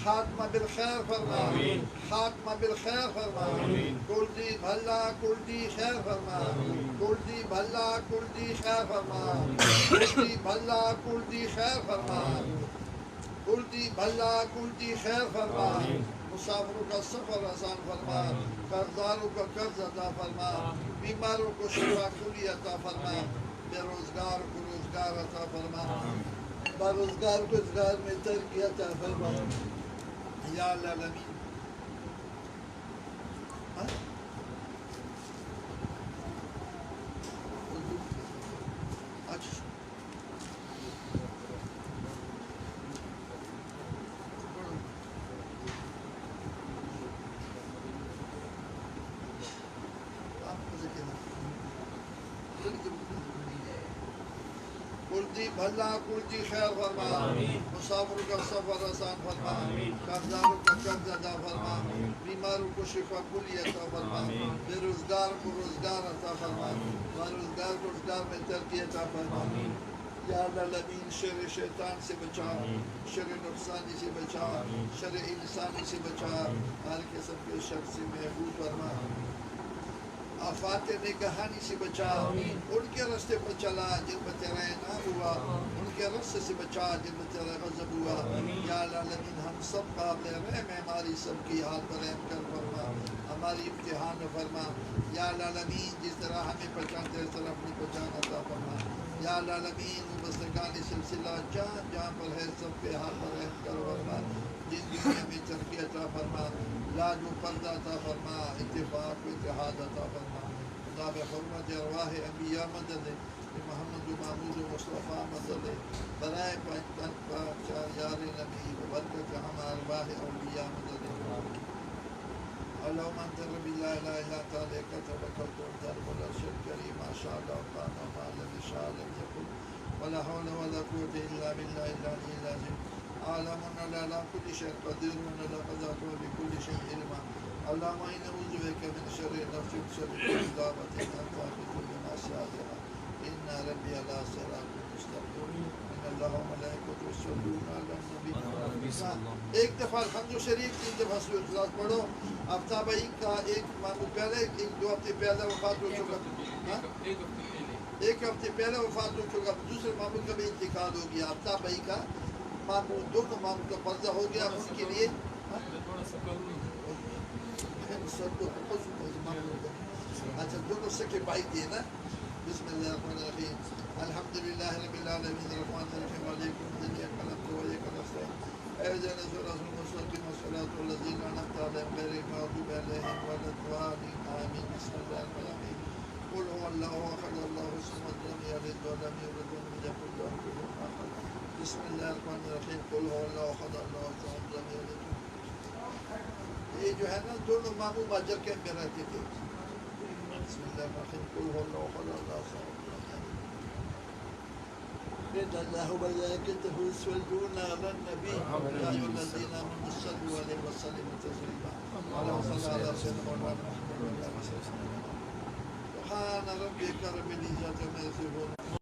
خاتمہ بالخیر فرما، خاتمہ بالخیر فرما. کل دی بھلا کل دی خیر فرما، کل دی بھلا کل دی خیر فرما، کل دی بھلا کل دی خیر فرما، کل دی بھلا کل دی خیر فرما. مسافروں کا سفر آسان فرما، قرضداروں کا قرض عطا فرما، بیماروں کو شفا کلی عطا فرما، بے روزگار کو روزگار عطا فرما. باروزگار کو روزگار میں ترقی عطا فرما یا العالمین. کلجی بھلا کلجی خیر فرما, مسافر کا سفر آسان فرما, قرضداروں کا قرض ادا فرما, بیماروں کو شفا کلی عطا فرما, بے روزگار کو روزگار عطا فرما, باروزگار کو روزگار میں ترقی عطا فرما. یا العالمین شر شیطان سے بچا, شر نقصانی سے بچا, شر انسانی سے بچا, ہر قسم کے شر سے محفوظ فرما. آفات نگہانی سے بچا, ان کے راستے پر چلا جن پر تیرا انعام ہوا, ان کے راستے سے بچا جن پر تیرا غضب ہوا. یا العالمین ہم سب قابل رحم ہیں, ہماری سب کی حال پر رحم کر فرما, ہماری امتحان فرما. یا العالمین جس طرح ہمیں پہچانتے اس طرح اپنی پہچان عطا فرما. یا العالمین مبستگانی سلسلہ جہاں جہاں پر ہے سب کے حال پر رحم کر فرما. جن دنیا میں ترقی عطا فرما, لاج و پردہ عطا فرما, اتفاق و اتحاد عطا فرما. خدا بحرمت ارواح انبیاء مدد محمد و محمود و مصطفیٰ مدد برائے یار نبی و برکت ہم ارواح اولیاء مدد. اللهم انت ربي لا اله الا انت عليك توكلت وانت رب العرش الكريم ما شاء الله كان وما لم يشاء لم يكن ولا حول ولا قوة الا بالله العلي العظيم. عالم على كل شيء قدير ولقد أتوا بكل شيء علما. اللهم إنا نعوذ بك من شر نفسي وشر كل دابة أنت آخذ بناصيتها. إن ربي على صراط مستقيم. إن الله وملائكته يصلون على النبي. ایک دفعہ الحمد شریف, 3 دفعہ سورۃ الاخلاص پڑھو. آفتاب بھائی کا ایک معمول پہلے, 2 ہفتے پہلے وفات ہو چکا, ایک ہفتے پہلے وفات ہو چکا, دوسرے معمول کا بھی انتقال ہو گیا. آفتاب بھائی کا معمول, دونوں معمول کا پردہ ہو گیا. ان کے لیے اچھا دونوں سکے بھائی دیے نا. بسم اللہ الرحمن الرحیم. الحمد للہ رب العالمین الرحمن الرحیم مالک یوم الدین ایاک نعبد و ایاک نستعین اهدنا الصراط المستقیم صراط الذین انعمت علیہم غیر المغضوب علیہم ولا الضالین آمین. بسم اللہ الرحمن الرحیم. قل هو الله احد الله الصمد لم يلد ولم يولد ولم يكن له كفوا احد. بسم اللہ الرحمن الرحیم. قل هو الله احد الله الصمد لم يلد. یہ جو ہے نا دونوں ماموں باجر کے میں رہتے تھے. بسم اللہ الرحمن الرحیم. قل هو الله احد الله الصمد إن الله وملائكته يصلون على النبي يا أيها الذين آمنوا صلوا عليه وسلموا تسليما. اللهم صل على سيدنا محمد وعلى آله وصحبه. سبحان ربك رب العزة عما يصفون.